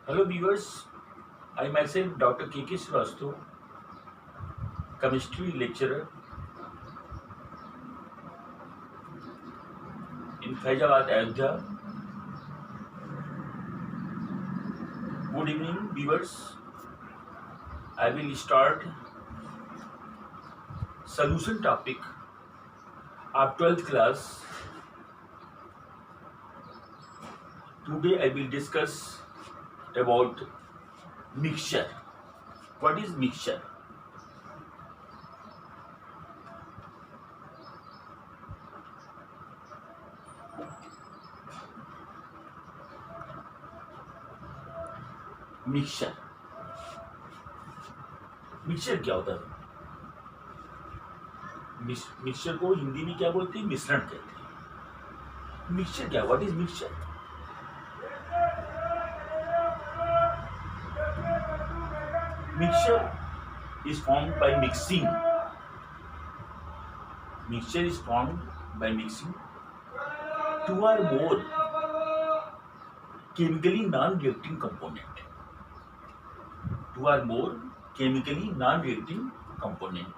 Hello viewers, I myself Dr. K.K. Srivastava, chemistry lecturer in Faizabad, Ayodhya. Good evening viewers. I will start solution topic of 12th class. Today I will discuss about mixture. What is mixture? Mixture mixture क्या होता है? Mixture को हिंदी में क्या बोलते हैं? मिश्रण कहते हैं. मिक्सचर क्या? What is mixture? Mixture is formed by mixing. Mixture is formed by mixing two or more chemically non-reacting component. Two or more chemically non-reacting component.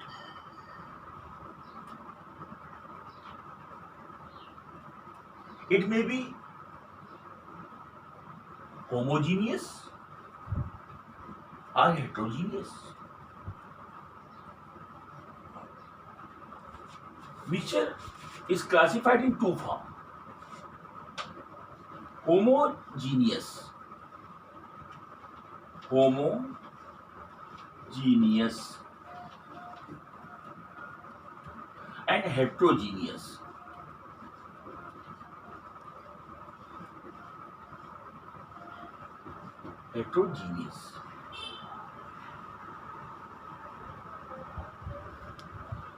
It may be homogeneous or heterogeneous. Mixture is classified in two forms: homogeneous and heterogeneous.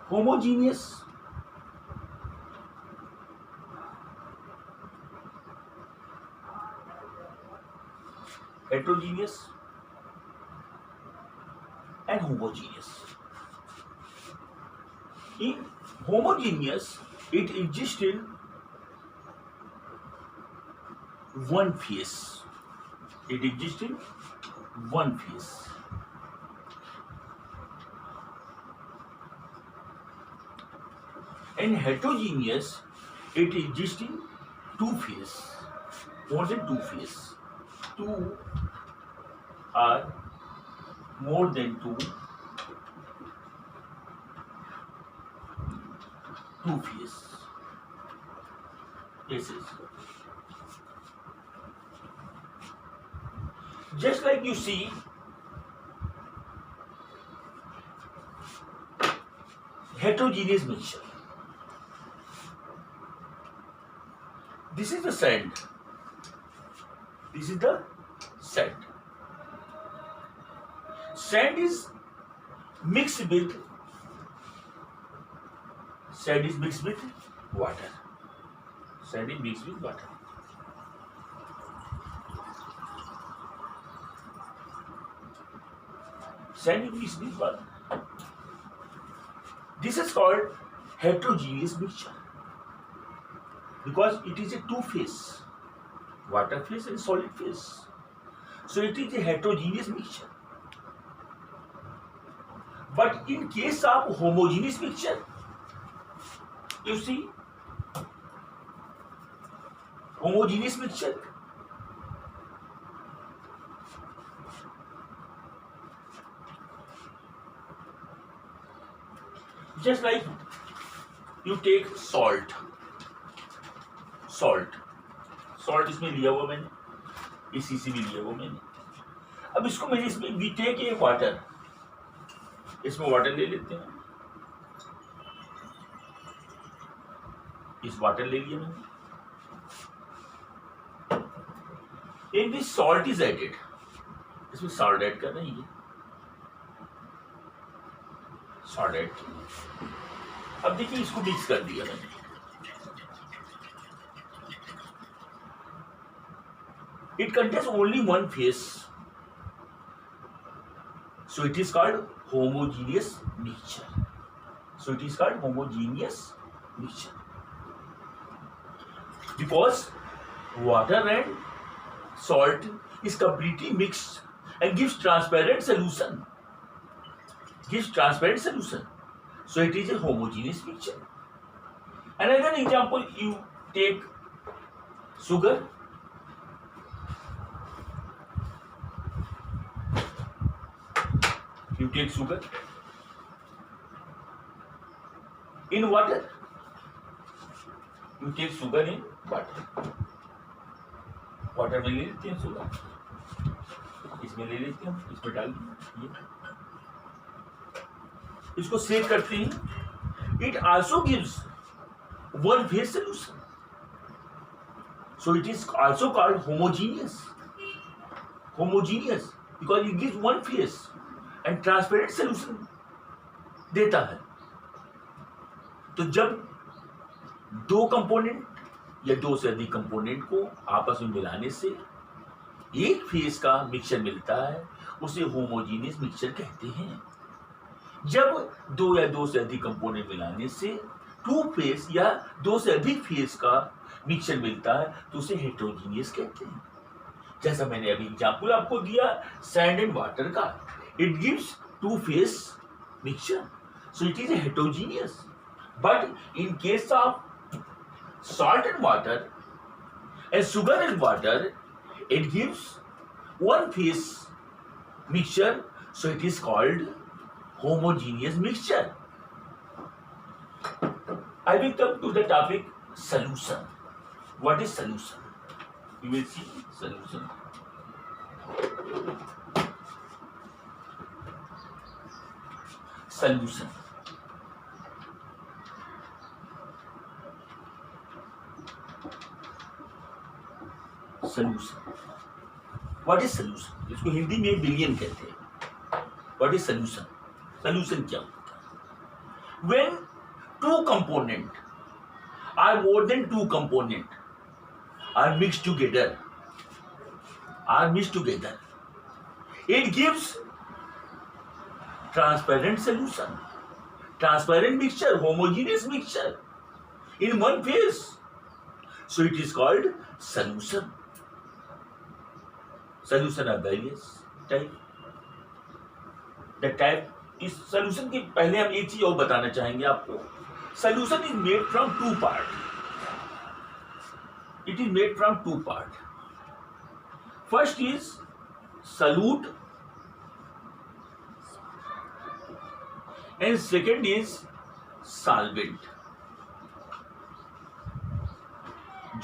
Homogeneous heterogeneous and homogeneous. In homogeneous, it exists in one phase. It exists in one phase. In heterogeneous, it exists in two phase. More than two phase. Two or more than two phase. Phases. Just like you see heterogeneous mixture. This is the sand. This is the sand. Sand is mixed with water. Sand is mixed with water. Sand is mixed with water. This is called heterogeneous mixture because it is a two phase, water phase and solid phase. So it is a heterogeneous mixture. But in case of homogeneous mixture, you see homogeneous mixture just like you take salt इसमें लिया हुआ मैंने, इसी से भी लिया हुआ मैंने. अब इसको मैंने इसमें वी टेक ए वाटर, इसमें वाटर ले लेते हैं. इस वाटर ले लिया मैंने. In this salt is added, इसमें सॉल्ट ऐड कर रहे हैं. सॉल्ट ऐड किया. अब देखिए इसको मिक्स कर दिया मैंने. It contains only one phase, so it is called homogeneous mixture. Because water and salt is completely mixed and gives transparent solution. So it is a homogeneous mixture. Another example, you take sugar. In water. You take sugar in water. Water में ले लेते हैं sugar, इसमें ले लेते हैं, इसमें डाल दिए, इसको सेक करते हैं. It also gives one phase solution. So it is also called homogeneous. Because it gives one phase and transparent solution देता है. तो जब दो कंपोनेंट या दो से अधिक कंपोनेंट को आपस में मिलाने से एक फेस का मिक्सचर मिलता है, उसे होमोजीनियस मिक्सचर कहते हैं. जब दो या दो से अधिक कंपोनेंट मिलाने से टू फेस या दो से अधिक फेस का मिक्सचर मिलता है तो उसे हेटेरोजीनियस कहते हैं. जैसा मैंने अभी एग्जांपल आपको दिया सैंड एंड वाटर का, it gives two phase mixture, so it is a heterogeneous. But in case of salt and water and sugar and water, it gives one phase mixture, so it is called homogeneous mixture. I will come to the topic solution. What is solution? You will see solution. What is solution? इसको हिंदी में billion कहते हैं. What is solution? Solution क्या होता है? When two component or more than two component are mixed together, it gives transparent solution, transparent mixture, homogeneous mixture in one phase. So it is called solution. Solution are various type. The type is solution के पहले हम एक चीज और बताना चाहेंगे आपको. Solution is made from two part. It is made from two part. First is solute and second is solvent.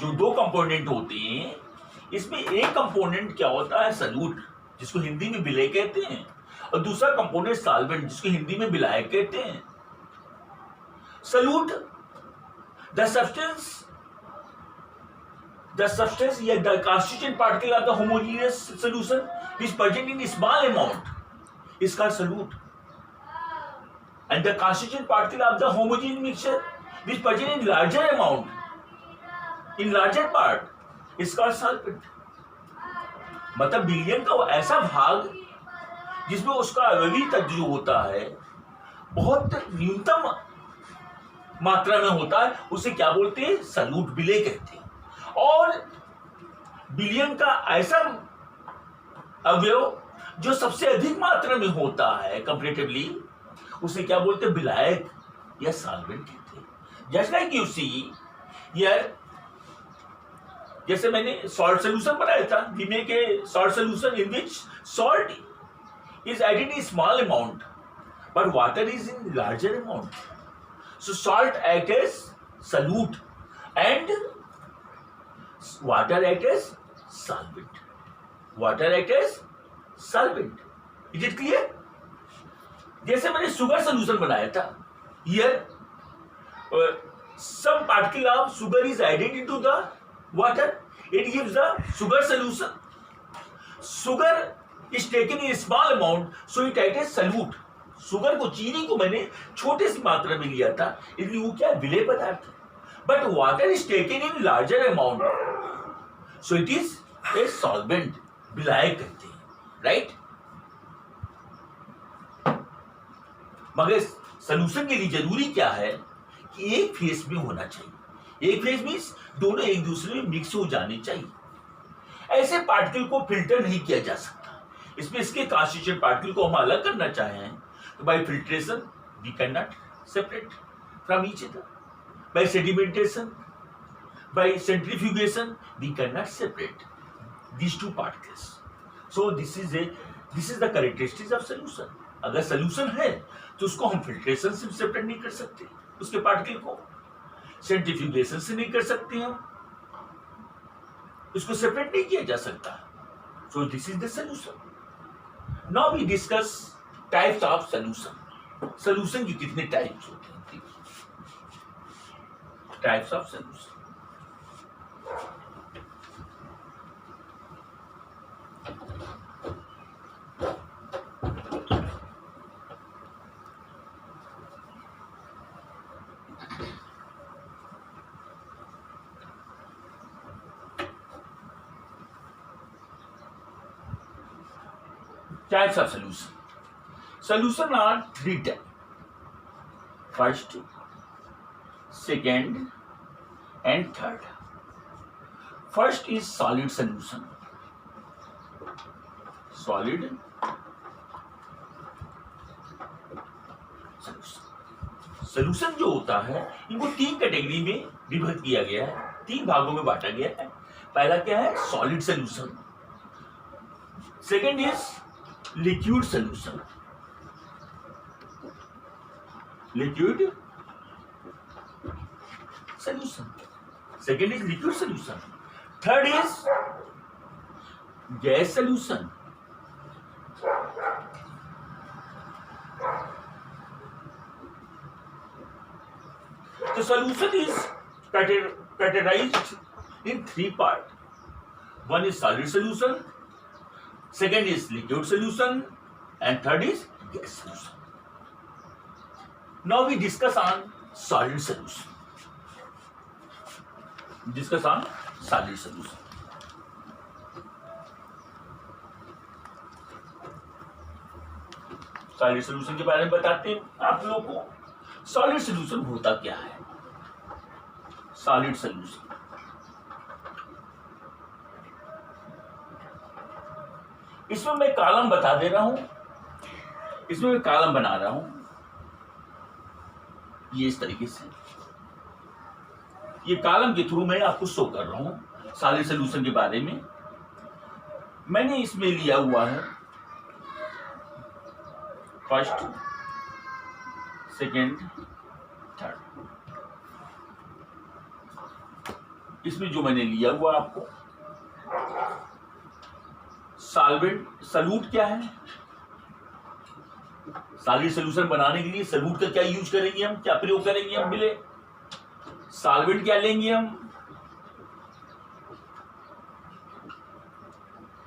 जो दो कंपोनेंट होते हैं इसमें एक कंपोनेंट क्या होता है सलूट, जिसको हिंदी में विलय कहते हैं, और दूसरा कंपोनेंट सॉल्वेंट, जिसको हिंदी में विलायक कहते हैं. सलूट द सब्सटेंस या the constituent particle of the homogeneous solution is present in small amount is called salute, and the constituent particle of the homogeneous mixture is present in larger amount, in larger part, इसका solvent. मतलब billion का वो ऐसा भाग जिसमें उसका अवयवी तत्व जो होता है बहुत न्यूनतम मात्रा में होता है, उसे क्या बोलते हैं? सलूट विलय कहते हैं. और बिलियन का ऐसा अवयव जो सबसे अधिक मात्रा में होता है कंपैरेटिवली, उसे क्या बोलते हैं? विलायक या सॉल्वेंट कहते हैं. Just like you see here, जैसे मैंने सॉल्ट सोल्यूशन बनाया था, we make a salt solution in which salt is added in small amount but water is in larger amount. So salt act as solute and water act as solvent. Is it clear? जैसे मैंने sugar solution बनाया था, here some particle of sugar is added into the water, it gives the sugar solution. Sugar is taken in small amount, so it acts as solute. Sugar को, चीनी को मैंने छोटे सी मात्रा में लिया था, इसलिए वो क्या विलय पदार्थ है. But water is taken in larger amount, so it is a solvent, विलायक कहते हैं, राइट. मगर सोल्यूशन के लिए जरूरी क्या है कि एक फेस में होना चाहिए. एक फेस मीन्स दोनों एक दूसरे में मिक्स हो जाने चाहिए. ऐसे पार्टिकल को फिल्टर नहीं किया जा सकता। इसमें इसके कॉन्स्टिट्यूएंट पार्टिकल को हम अलग करना चाहें तो by filtration we can not separate from each other, by sedimentation, by centrifugation we can not separate these two particles. So this is the characteristics of solution. अगर सोल्यूशन है तो उसको हम फिल्ट्रेशन से सेपरेट नहीं कर सकते, उसके पार्टिकल को सेंट्रीफ्यूगेशन से नहीं कर सकते, हम इसको सेपरेट नहीं किया जा सकता। So this is the solution. Now we discuss types of solution. Solution की कितने टाइप्स होते हैं? Types of solution. Types of solution. Solution are three types: first, second, and third. First is solid solution. Solid solution. Solution जो होता है इनको तीन category में विभक्त किया गया है, तीन भागों में बांटा गया है। पहला क्या है? Solid solution. Second is liquid solution. Liquid solution. Second is liquid solution. Third is gas solution. The solution is categorized in three parts. One is solid solution, second is liquid solution, and third is gas solution. Now we discuss on solid solution. Discuss on solid solution. Solid solution के बारे में बताते हैं आप लोगों को। Solid solution होता क्या है? सॉलिड सॉल्यूशन इसमें मैं कॉलम बता दे रहा हूं, इसमें मैं कॉलम बना रहा हूं ये इस तरीके से। ये कॉलम के थ्रू मैं आपको शो कर रहा हूं सॉलिड सॉल्यूशन के बारे में। मैंने इसमें लिया हुआ है फर्स्ट, सेकेंड, थर्ड। इसमें जो मैंने लिया हुआ आपको सॉल्वेंट, सॉल्यूट क्या है? सॉलिड सॉल्यूशन बनाने के लिए सॉल्यूट का क्या यूज करेंगे हम, क्या प्रयोग करेंगे हम? मिले सॉल्वेंट क्या लेंगे हम,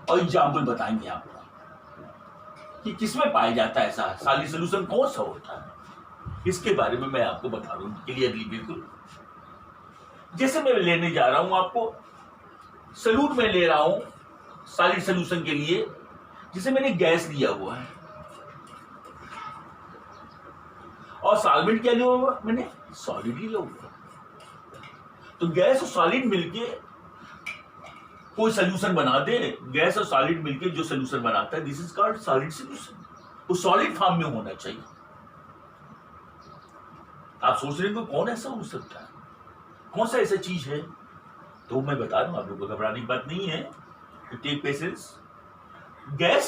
और एग्जाम्पल बताएंगे आपको कि किसमें पाया जाता है ऐसा सॉलिड सॉल्यूशन, कौन सा होता है, इसके बारे में मैं आपको बता रहा हूं क्लियरली बिल्कुल। जैसे मैं लेने जा रहा हूं आपको सॉल्यूट में ले रहा हूं सॉलिड सॉल्यूशन के लिए, जिसे मैंने गैस लिया हुआ है, और सॉल्वेंट क्या लिया हुआ? मैंने सॉलिड लिया हुआ। तो गैस और सॉलिड मिलके कोई सॉल्यूशन बना दे, गैस और सॉलिड मिलके जो सॉल्यूशन बनाता है, this is called solid solution. वो सॉलिड फॉर्म में होना चाहिए। आप सोच रहे हो कौन ऐसा हो सकता है, कौन सा ऐसा चीज है? तो मैं बता रहा हूं, आप लोगों को घबराने की बात नहीं है। Take patience. गैस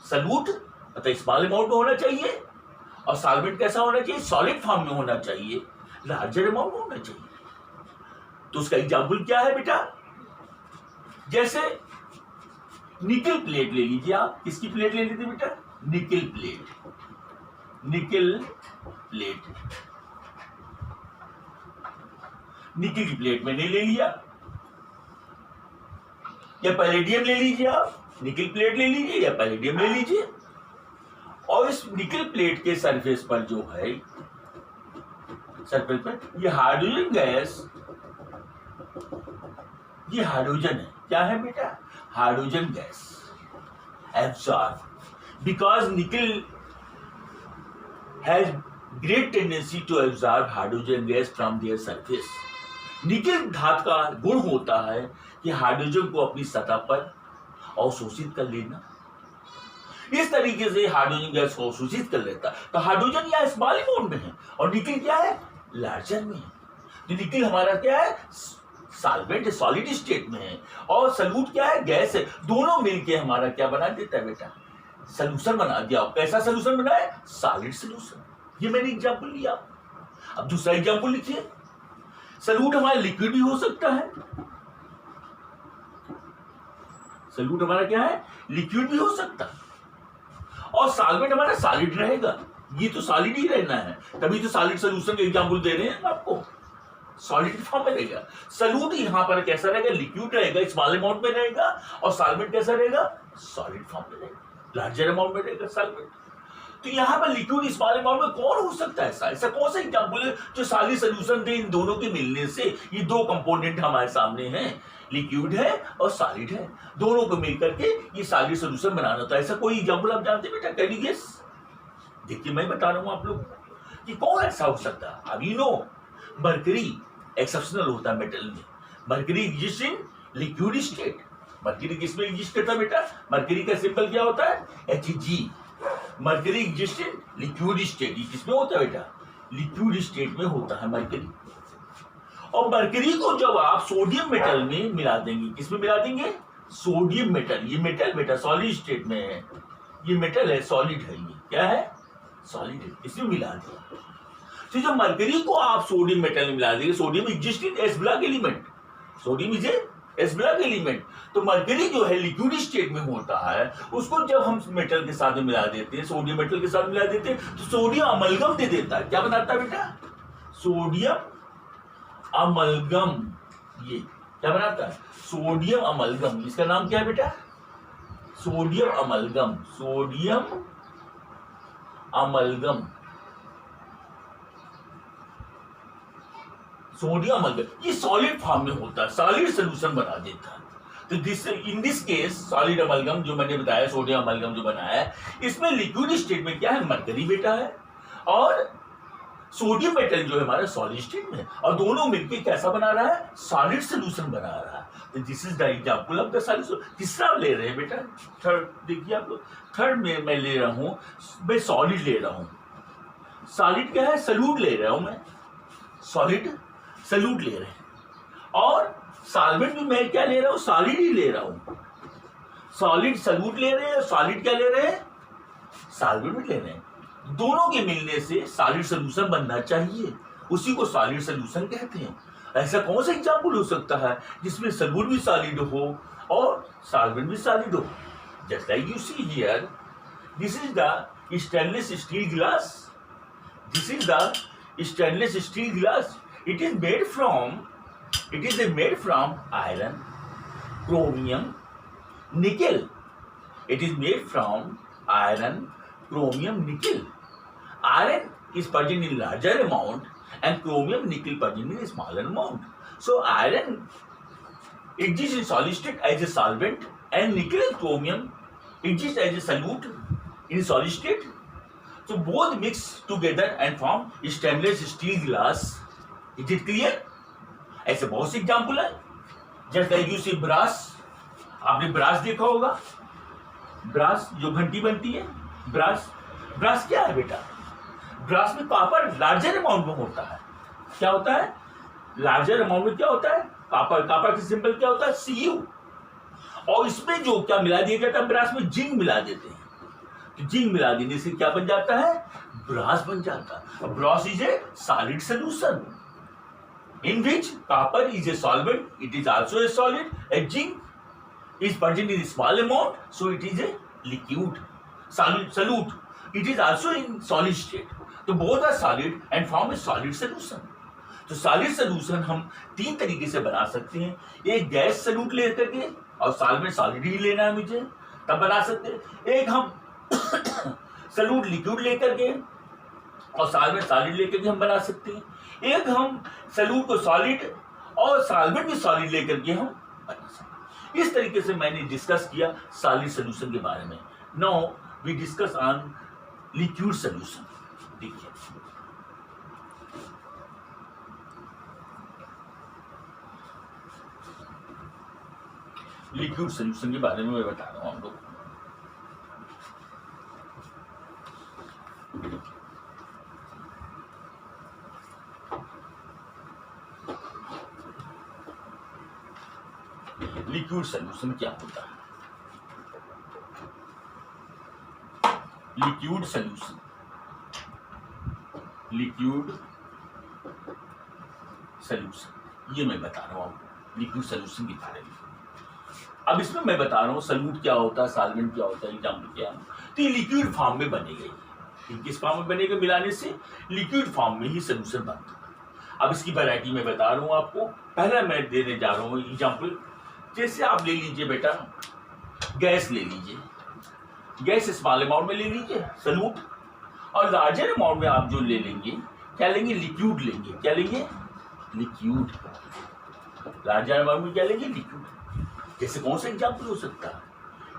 सॉल्यूट मतलब स्मॉल अमाउंट में होना चाहिए, और सॉल्वेंट कैसा होना चाहिए? सॉलिड फॉर्म में होना चाहिए, लार्जर अमाउंट में होना चाहिए। तो उसका एग्जाम्पल क्या है बेटा? जैसे निकल प्लेट ले लीजिए आप। किसकी प्लेट ले लीजिए बेटा? निकल प्लेट। निकल प्लेट, निकल की प्लेट मैंने ले लिया, या पैलेडियम ले लीजिए आप। निकल प्लेट ले लीजिए या पैलेडियम ले लीजिए, और इस निकल प्लेट के सरफेस पर जो है, सरफेस पर ये हाइड्रोजन गैस, ये हाइड्रोजन है। क्या है बेटा? Hydrogen gas absorb, because nickel has great tendency to absorb hydrogen gas from their surface. Nickel धातु का गुण होता है कि हाइड्रोजन को अपनी सतह पर अवशोषित कर लेना। इस तरीके से हाइड्रोजन गैस को अवशोषित कर लेता। तो हाइड्रोजन यहाँ स्मॉल अमाउंट में है और निकल क्या है, लार्जर में है। तो निकल हमारा क्या है, सॉल्वेंट है, सॉलिड स्टेट में है, और सल्यूट क्या है, गैस है। दोनों मिलके हमारा क्या बना देता है बेटा, सॉल्यूशन बना दिया। कैसा सॉल्यूशन बना है, सॉलिड सॉल्यूशन। ये मैंने एग्जांपल लिया। अब दूसरा एग्जांपल लिखिए। सॉल्यूट हमारा लिक्विड भी हो सकता है, सॉल्यूट हमारा क्या है, लिक्विड भी हो सकता है, और सॉल्वेंट हमारा सॉलिड रहेगा। ये तो सॉलिड ही रहना है, तभी तो सॉलिड सॉल्यूशन का एग्जांपल दे रहे हैं आपको, सॉलिड फॉर्म में रहेगा। सॉल्यूट यहाँ पर कैसा रहेगा, लिक्विड रहेगा, स्मॉल अमाउंट में रहेगा, और सॉल्वेंट कैसा रहेगा, सॉलिड फॉर्म में रहेगा, लार्जर अमाउंट में रहेगा सॉल्वेंट। तो यहाँ पर लिक्विड स्मॉल अमाउंट में कौन हो सकता है, ऐसा कौन सा एग्जांपल है जो सॉलिड सॉल्यूशन दे। इन दोनों के मिलने से ये दो कंपोनेंट हमारे सामने हैं, लिक्विड है और सॉलिड है, दोनों को मिलकर के ये सॉलिड सॉल्यूशन बनाना होता है। ऐसा कोई एग्जांपल आप जानते हैं बेटा, कैन यू गेस? देखिए मैं बता रहा हूं आप लोग कि कौन ऐसा हो सकता है। अब यू नो मरकरी एक्सेप्शनल होता है मेटल में। Mercury exist in liquid state. Mercury किसमें एग्जिस्ट करता है बेटा, मरकरी का सिंबल क्या होता है, Hg। Mercury exist in liquid state. ये किसमें होता है बेटा, लिक्विड स्टेट में होता है मरकरी। और मरकरी को जब आप सोडियम मेटल में मिला देंगे, किसमें मिला देंगे, सोडियम मेटल। ये मेटल बेटा सॉलिड स्टेट में है, ये मेटल है, सॉलिड है, ये क्या है, सॉलिड है, इसमें मिला दिया। तो जब मरकरी को आप सोडियम मेटल में मिला देंगे, sodium exist in S block element, sodium is S block element. तो मरकरी जो है लिक्विड स्टेट में होता है, उसको जब हम मेटल के साथ में मिला देते हैं, सोडियम मेटल के साथ मिला देते हैं, तो सोडियम अमलगम दे देता है। क्या बनाता है बेटा, सोडियम अमलगम। ये क्या बनाता है, सोडियम अमलगम। इसका नाम क्या है बेटा, sodium amalgam, sodium amalgam, sodium amalgam. ये सॉलिड फॉर्म में होता है, सॉलिड सॉल्यूशन बना देता है। तो this in this case solid amalgam जो मैंने बताया, सोडियम अमलगम जो बनाया है, इसमें लिक्विड स्टेट में क्या है, मरकरी बेटा है, और सोडियम मेटल जो है हमारा सॉलिड स्टेट में, और दोनों मिलकर कैसा बना रहा है, सॉलिड सॉल्यूशन बना रहा है। तो this is the example of the solution. तीसरा ले रहे हैं बेटा, थर्ड देखिए आप लोग। थर्ड में मैं ले रहा हूं, मैं सॉलिड ले रहा हूं। सॉलिड क्या है, सल्यूट ले रहा हूं मैं, सॉलिड सल्यूट ले रहे हैं, और सॉल्वेंट भी मैं क्या ले रहा हूं, सॉलिड ही ले रहा हूं। सॉलिड सल्यूट ले रहे हैं, सॉलिड क्या ले रहे हैं, सॉल्वेंट भी ले रहे हैं। दोनों के मिलने से सॉलिड सॉल्यूशन बनना चाहिए, उसी को सॉलिड सॉल्यूशन कहते हैं। ऐसा कौन सा एग्जांपल हो सकता है जिसमें सल्यूट भी सॉलिड हो और सॉल्वेंट भी सॉलिड हो। Just like you see here, this is the stainless steel glass, this is the stainless steel glass. It is made from iron, chromium, nickel. It is made from iron, chromium, nickel. Iron is present in larger amount and chromium, nickel present in smaller amount. So iron exists in solid state as a solvent, and nickel and chromium exist as a solute in solid state. So both mix together and form stainless steel glass. Is it clear? ऐसे बहुत से example है। Just like you see brass, आपने brass देखा होगा, brass जो घंटी बनती है, ब्रास। ब्रास क्या है बेटा, ब्रास में कॉपर लार्जर अमाउंट में होता है। क्या होता है, लार्जर अमाउंट में क्या होता है, कॉपर। कॉपर का सिंबल क्या होता है, Cu। और इसमें जो क्या मिला दिया जाता है, ब्रास में जिंक मिला देते हैं। तो जिंक मिला देने से क्या बन जाता है, ब्रास बन जाता है। Brass is a solid solution in which copper is a solvent, it is also a solid, and zinc is present in small amount, so it is a liquid, solute, it is also in solid state. तो both are solid and form a solid solution. तो solid solution हम तीन तरीके से बना सकते हैं। एक गैस सल्यूट ले करके, और सॉल्वेंट सॉलिड ही लेना है मुझे, तब बना सकते हैं। एक हम सल्यूट लिक्विड लेकर के और सॉल्वेंट सॉलिड लेकर के हम बना सकते हैं। एक हम सल्यूट को सॉलिड और सॉल्वेंट भी सॉलिड लेकर के हम बना सकते हैं। इस तरीके से मैंने डिस्कस किया सॉलिड सॉल्यूशन के बारे में। Now we discuss on liquid solution. देखिए लिक्विड सोल्यूशन के बारे में मैं बता रहा हूँ हम लोग। लिक्विड सोल्यूशन क्या होता है? लिक्विड सोल्यूशन, लिक्विड सोल्यूशन ये मैं बता रहा हूँ लिक्विड सोल्यूशन के बारे में। अब इसमें मैं बता रहा हूँ सॉल्यूट क्या होता है, सॉल्वेंट क्या होता है, एग्जाम्पल क्या है। तो ये लिक्विड फॉर्म में बनेगा, ये किस फॉर्म में बनेगा? मिलाने से लिक्विड फॉर्म में ही सोल्यूशन बनता है। अब इसकी वैरायटी मैं बता रहा हूँ आपको। पहला मैं देने जा रहा हूँ एग्जाम्पल। जैसे आप ले लीजिए बेटा, गैस ले लीजिए, गैस स्मॉल अमाउंट में ले लीजिए सॉल्यूट, और लार्जर अमाउंट में आप जो ले लेंगे क्या लेंगे? लिक्विड लेंगे। क्या लेंगे? लिक्विड। लार्जर अमाउंट में क्या लेंगे? लिक्विड। जैसे कौन सा एग्जाम्पल हो सकता है?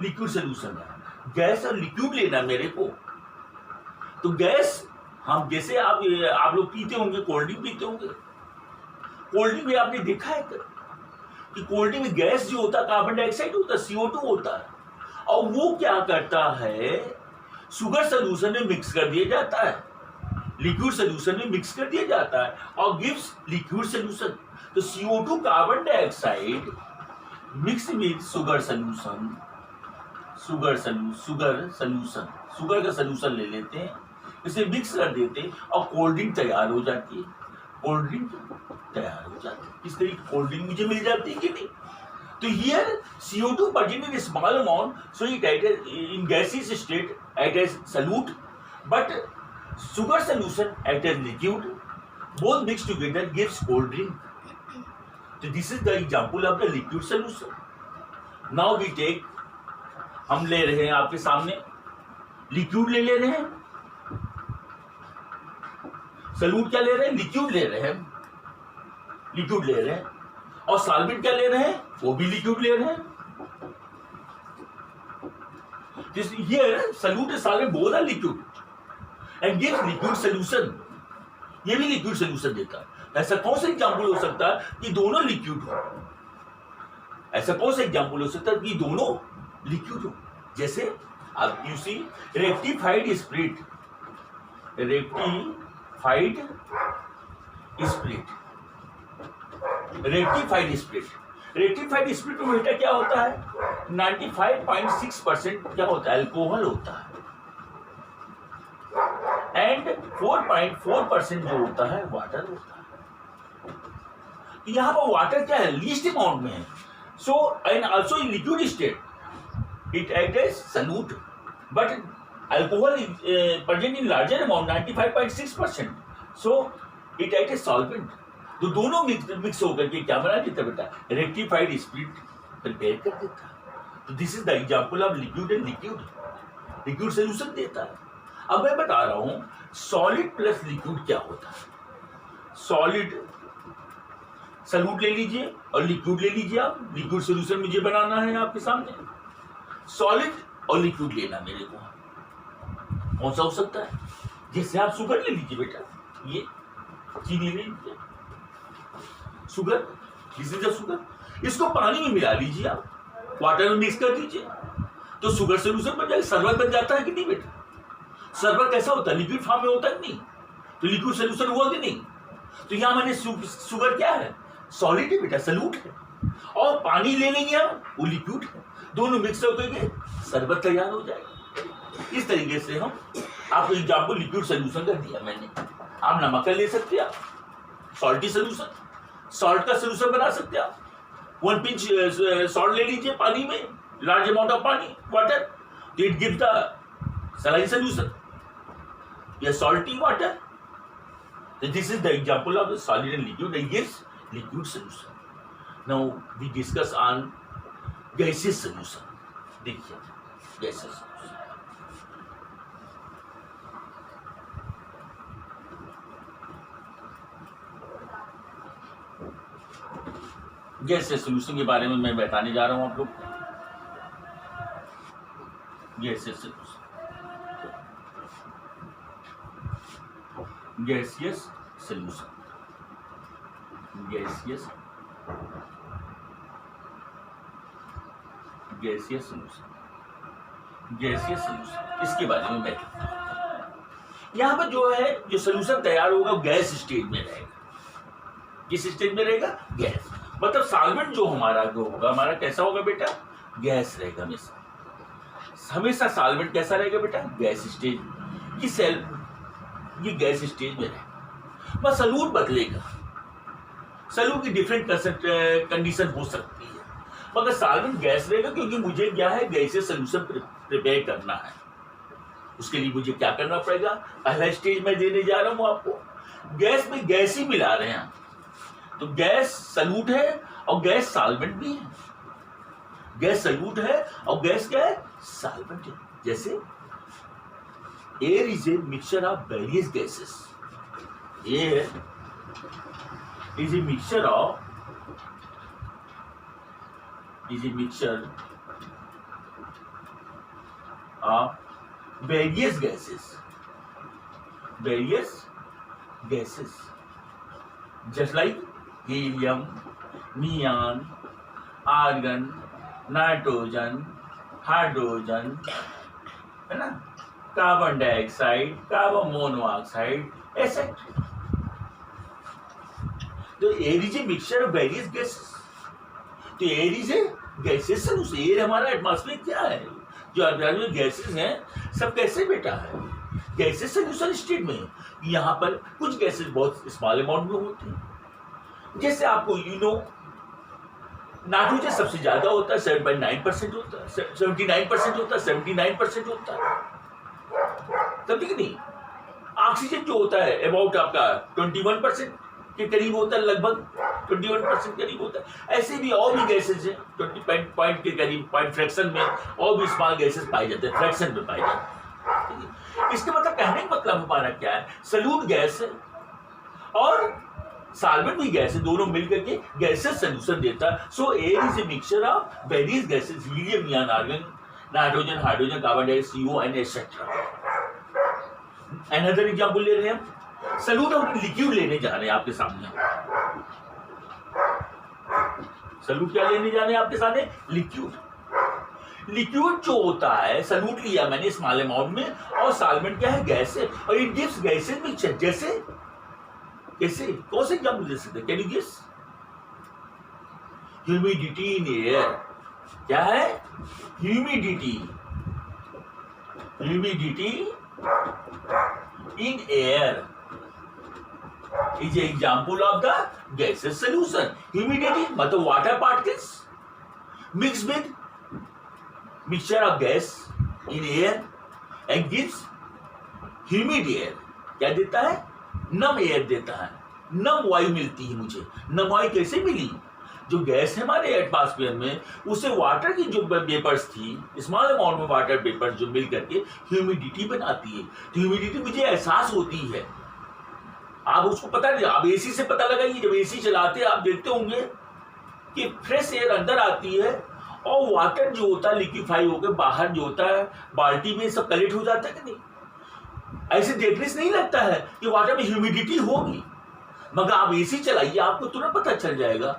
लिक्विड सोल्यूशन है, गैस और लिक्विड लेना मेरे को। तो गैस हम जैसे आप लोग पीते होंगे, कोल्ड ड्रिंक पीते होंगे। कोल्ड ड्रिंक में आपने देखा है कि कोल्ड ड्रिंक में गैस जो होता है कार्बन डाइऑक्साइड होता है, CO2 होता है, और वो क्या करता है? शुगर सोल्यूशन में मिक्स कर दिया जाता है, लिक्विड सोल्यूशन में मिक्स कर दिया जाता है और गिव्स लिक्विड सोल्यूशन। तो CO2 carbon dioxide mix with sugar solution, sugar solution, sugar का सोल्यूशन ले लेते हैं, इसे मिक्स कर देते हैं और कोल्ड ड्रिंक तैयार हो जाती है। कोल्ड ड्रिंक तैयार हो जाती है। इस तरीके की कोल्ड ड्रिंक मुझे मिल जाती है कि नहीं? तो here CO2 present in a small amount, so it acts in gaseous state act as solute, but sugar solution act as liquid. Both mixed together gives cold drink. So this is the example of the liquid solution. Now we take, हम ले रहे हैं आपके सामने liquid ले रहे हैं, solute क्या ले रहे हैं? लिक्विड ले रहे हैं, लिक्विड ले रहे हैं, और सॉल्वेंट क्या ले रहे हैं? वो भी लिक्विड ले रहे हैं। Here solute and solvent both are liquid and gives liquid solution. ये भी लिक्विड सोल्यूशन देता है। ऐसा कौन सा एग्जाम्पल हो सकता है कि दोनों लिक्विड हो? ऐसा कौन सा एग्जाम्पल हो सकता है कि दोनों लिक्विड हो? जैसे आप you see rectified spirit, rectified spirit, rectified spirit, rectified spirit में बेटा क्या होता है? 95.6% क्या होता है? अल्कोहल होता है, एंड 4.4% जो होता है वाटर होता है। तो यहाँ पर वाटर क्या है? लीस्ट अमाउंट में है। So and also in liquid state it act as solute, but alcohol present in larger amount 95.6%, so it act as solvent. तो दोनों मिक्स होकर के क्या बना देता बेटा? रेक्टिफाइड स्प्रिट प्रिपेयर कर देता है। तो this is the example of liquid and liquid, liquid solution देता है। अब मैं बता रहा हूं सॉलिड प्लस लिक्विड क्या होता है। सॉलिड सॉल्यूट ले लीजिए और लिक्विड ले लीजिए। आप लिक्विड सोल्यूशन मुझे बनाना है आपके सामने, सॉलिड और लिक्विड लेना मेरे को। कौन सा हो सकता है? जैसे आप शुगर ले लीजिए बेटा, ये चीनी ले लीजिए, sugar, this is the sugar. इसको पानी में मिला लीजिए, आप वाटर में मिक्स कर दीजिए, तो शुगर सोल्यूशन बन जाएगा, शरबत बन जाता है कि नहीं बेटा? शरबत कैसा होता है? लिक्विड फॉर्म में होता है नहीं? तो लिक्विड सोल्यूशन हुआ कि नहीं? तो यहाँ मैंने शुगर क्या है? सॉलिड है बेटा, सॉल्यूट है, और पानी ले लेंगे हम, वो लिक्विड है, दोनों मिक्स होकर शरबत तैयार हो जाएगा। इस तरीके से हम आपको एग्जाम्पल लिक्विड सोल्यूशन का दिया मैंने। आप नमक का ले सकते हैं, आप सॉल्टी सोल्यूशन, सॉल्ट का सोल्यूशन बना सकते हैं आप। 1 पिंच सॉल्ट ले लीजिए पानी में, लार्ज अमाउंट ऑफ पानी, वाटर, तो it gives the saline solution या salty water. This is the example of the solid and liquid and gives liquid solution. Now we discuss on gaseous solution. देखिए gaseous solution. gaseous solution के बारे में मैं बताने जा रहा हूँ आप लोग को। gaseous solution, gaseous solution, gaseous गैसीय सॉल्यूशन, गैसीय सॉल्यूशन इसके बारे में मैं यहाँ पर जो है जो सॉल्यूशन तैयार होगा वो गैस स्टेज में रहेगा। किस स्टेज में रहेगा? गैस। मतलब सॉल्वेंट जो हमारा जो होगा हमारा कैसा होगा बेटा? गैस रहेगा हमेशा। हमेशा सॉल्वेंट कैसा रहेगा बेटा? Gas stage. ये सेल ये गैस स्टेज में रहेगा। बस सॉल्यूट बदलेगा, सॉल्यूट की डिफरेंट कंडीशन हो सकती है, मगर सॉल्वेंट गैस रहेगा क्योंकि मुझे क्या है गैसीय सॉल्यूशन प्रिपेयर करना है। उसके लिए मुझे क्या करना पड़ेगा? पहला स्टेज मैं देने जा रहा हूं आपको, गैस में गैस ही मिला रहे हैं, तो गैस सॉल्यूट है और गैस सॉल्वेंट भी है। गैस सॉल्यूट है और गैस क्या है? सॉल्वेंट है। जैसे air is a mixture of various gases, air is a mixture of various gases just like helium, neon, argon, nitrogen, hydrogen, है ना, carbon dioxide, carbon monoxide, etcetera. तो air is a mixture of various gases. तो air is a gases solution. Air हमारा atmosphere क्या है? जो atmosphere में gases हैं सब कैसे बेटा है? गैसेस सॉल्यूशन स्टेट में। यहाँ पर कुछ गैसेस बहुत स्मॉल अमाउंट में होती हैं, जैसे आपको नाइट्रोजन सबसे ज्यादा होता है, 7.9% होता है, 79% होता है, 79% होता है, समझे कि नहीं? ऑक्सीजन जो होता है अबाउट आपका 21% के करीब होता है, लगभग 21% करीब होता है। ऐसे भी और भी गैसेज हैं 20 पॉइंट के करीब, पॉइंट फ्रैक्शन में और भी स्मॉल गैसेज पाए जाते हैं, फ्रैक्शन में पाए जाते हैं। इसके मतलब कहने का मतलब हमारा क्या है? सॉल्यूट गैस है और सॉल्वेंट भी गैस है, दोनों मिलकर के गैसेस सॉल्यूशन देता है। So air is a mixture of various gases, helium, neon, argon, nitrogen, hydrogen, carbon dioxide, CO and etcetera. Another example ले रहे हैं हम, सॉल्यूट हम लिक्विड लेने जा रहे हैं आपके सामने। सॉल्यूट क्या लेने जा रहे हैं आपके सामने? लिक्विड। लिक्विड जो होता है, सॉल्यूट लिया मैंने स्मॉल अमाउंट में, और सॉल्वेंट क्या है? गैस है, और इट गिव्स गैसेस मिक्सचर। जैसे कैसे? कौन से एग्जाम्पल दे सकते? Can you guess? Humidity in air. क्या है? Humidity in air is an example of the gaseous solution. Humidity मतलब water particles mixed with mixture of gas in air and gives humid air. क्या देता है? नम air देता है, नम वायु मिलती है मुझे। नम वायु कैसे मिली? जो गैस है हमारे एटमॉस्फेयर में, उसे वाटर की जो वेपर्स थी, स्मॉल अमाउंट में वाटर वेपर्स जो मिल करके ह्यूमिडिटी बनाती है। तो ह्यूमिडिटी मुझे एहसास होती है, आप उसको पता नहीं, आप एसी से पता लगाइए। जब एसी चलाते हैं आप देखते होंगे कि फ्रेश एयर अंदर आती है और वाटर जो होता है लिक्विफाई होकर बाहर जो होता है बाल्टी में सब कलेक्ट हो जाता है कि नहीं? ऐसे देखने से नहीं लगता है कि वाटर में ह्यूमिडिटी होगी, मगर आप एसी चलाइए, आपको तुरंत पता चल जाएगा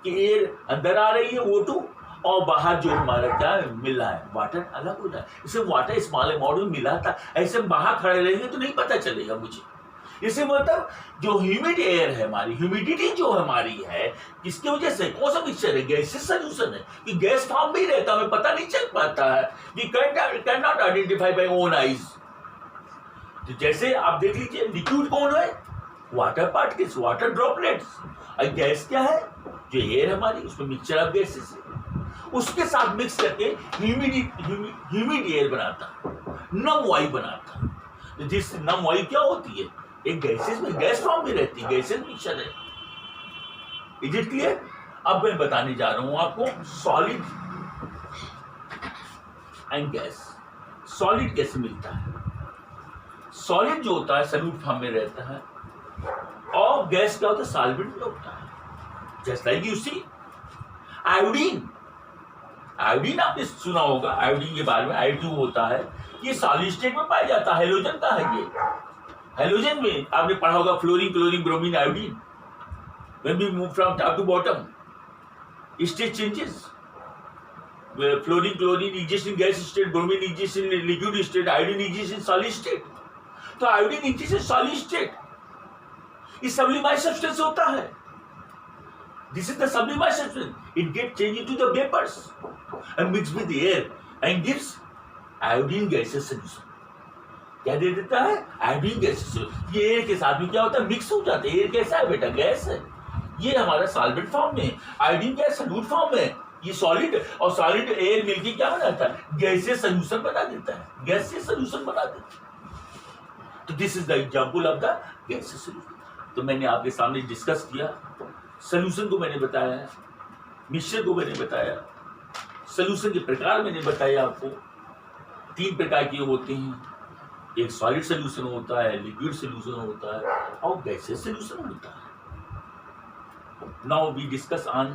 कि एयर अंदर आ रही है O2 और बाहर जो हमारा क्या मिल रहा है वाटर अलग हो रहा है। इसे वाटर स्मॉल अमाउंट में मिला था, ऐसे बाहर खड़े रहेंगे तो नहीं पता चलेगा मुझे। इसे मतलब जो ह्यूमिड एयर है हमारी, ह्यूमिडिटी जो हमारी है, इसकी वजह से कौन सा मिक्सचर है? गैसेस सॉल्यूशन है, कि गैस फॉर्म में ही रहता है, हमें पता नहीं चल पाता है, we can not identify by own eyes. तो जैसे आप देख लीजिए लिक्विड कौन है? Water particles, water droplets. और गैस क्या है? जो एयर हमारी, उसमें मिक्सचर ऑफ गैसेस है, उसके साथ मिक्स करके ह्यूमिड एयर बनाता, नम वायु बनाता। तो जिस नम वायु क्या होती है? एक गैसेस में, गैस फॉर्म में रहती है, गैसेस मिक्सचर है। Is it clear? अब मैं बताने जा रहा हूं आपको सॉलिड एंड गैस। सॉलिड कैसे मिलता है? सॉलिड जो होता है सॉल्यूट फॉर्म में रहता है, और गैस क्या होता है? सॉल्वेंट में होता है। Just like you see iodine. Iodine आपने सुना होगा, आयोडीन के बारे में। आयोडीन होता है, ये सॉलिड स्टेट में पाया जाता है, हेलोजन का है ये। हेलोजन में आपने पढ़ा होगा fluorine, chlorine, bromine, iodine. When we move from top to bottom, state changes. Fluorine, chlorine exists in gas state, bromine exists in liquid state, iodine exists in solid state. तो iodine exists in solid state. ये sublimized substance होता है. This is the sublimized substance. It gets changed into the vapors and mixed with the air and gives iodine gaseous solution. क्या दे देता है? Iodine gas. ये air के साथ में क्या होता है? मिक्स हो जाता है. एयर कैसा है बेटा? गैस है. ये हमारा सॉल्वेंट फॉर्म में, आयोडीन गैस सॉल्यूट फॉर्म में. ये सॉलिड और सॉलिड एयर मिलके क्या बनाता है? गैसियस सॉल्यूशन बना देता है. गैसियस सॉल्यूशन बना देता है. तो this is the example of the gaseous solution. तो मैंने आपके सामने डिस्कस किया. सॉल्यूशन को मैंने बताया, मिक्सचर को मैंने बताया, सॉल्यूशन के प्रकार मैंने बताया आपको. 3 प्रकार के होते हैं. एक सॉलिड सॉल्यूशन होता है, लिक्विड सॉल्यूशन होता है और गैसियस सॉल्यूशन होता है. Now we discuss on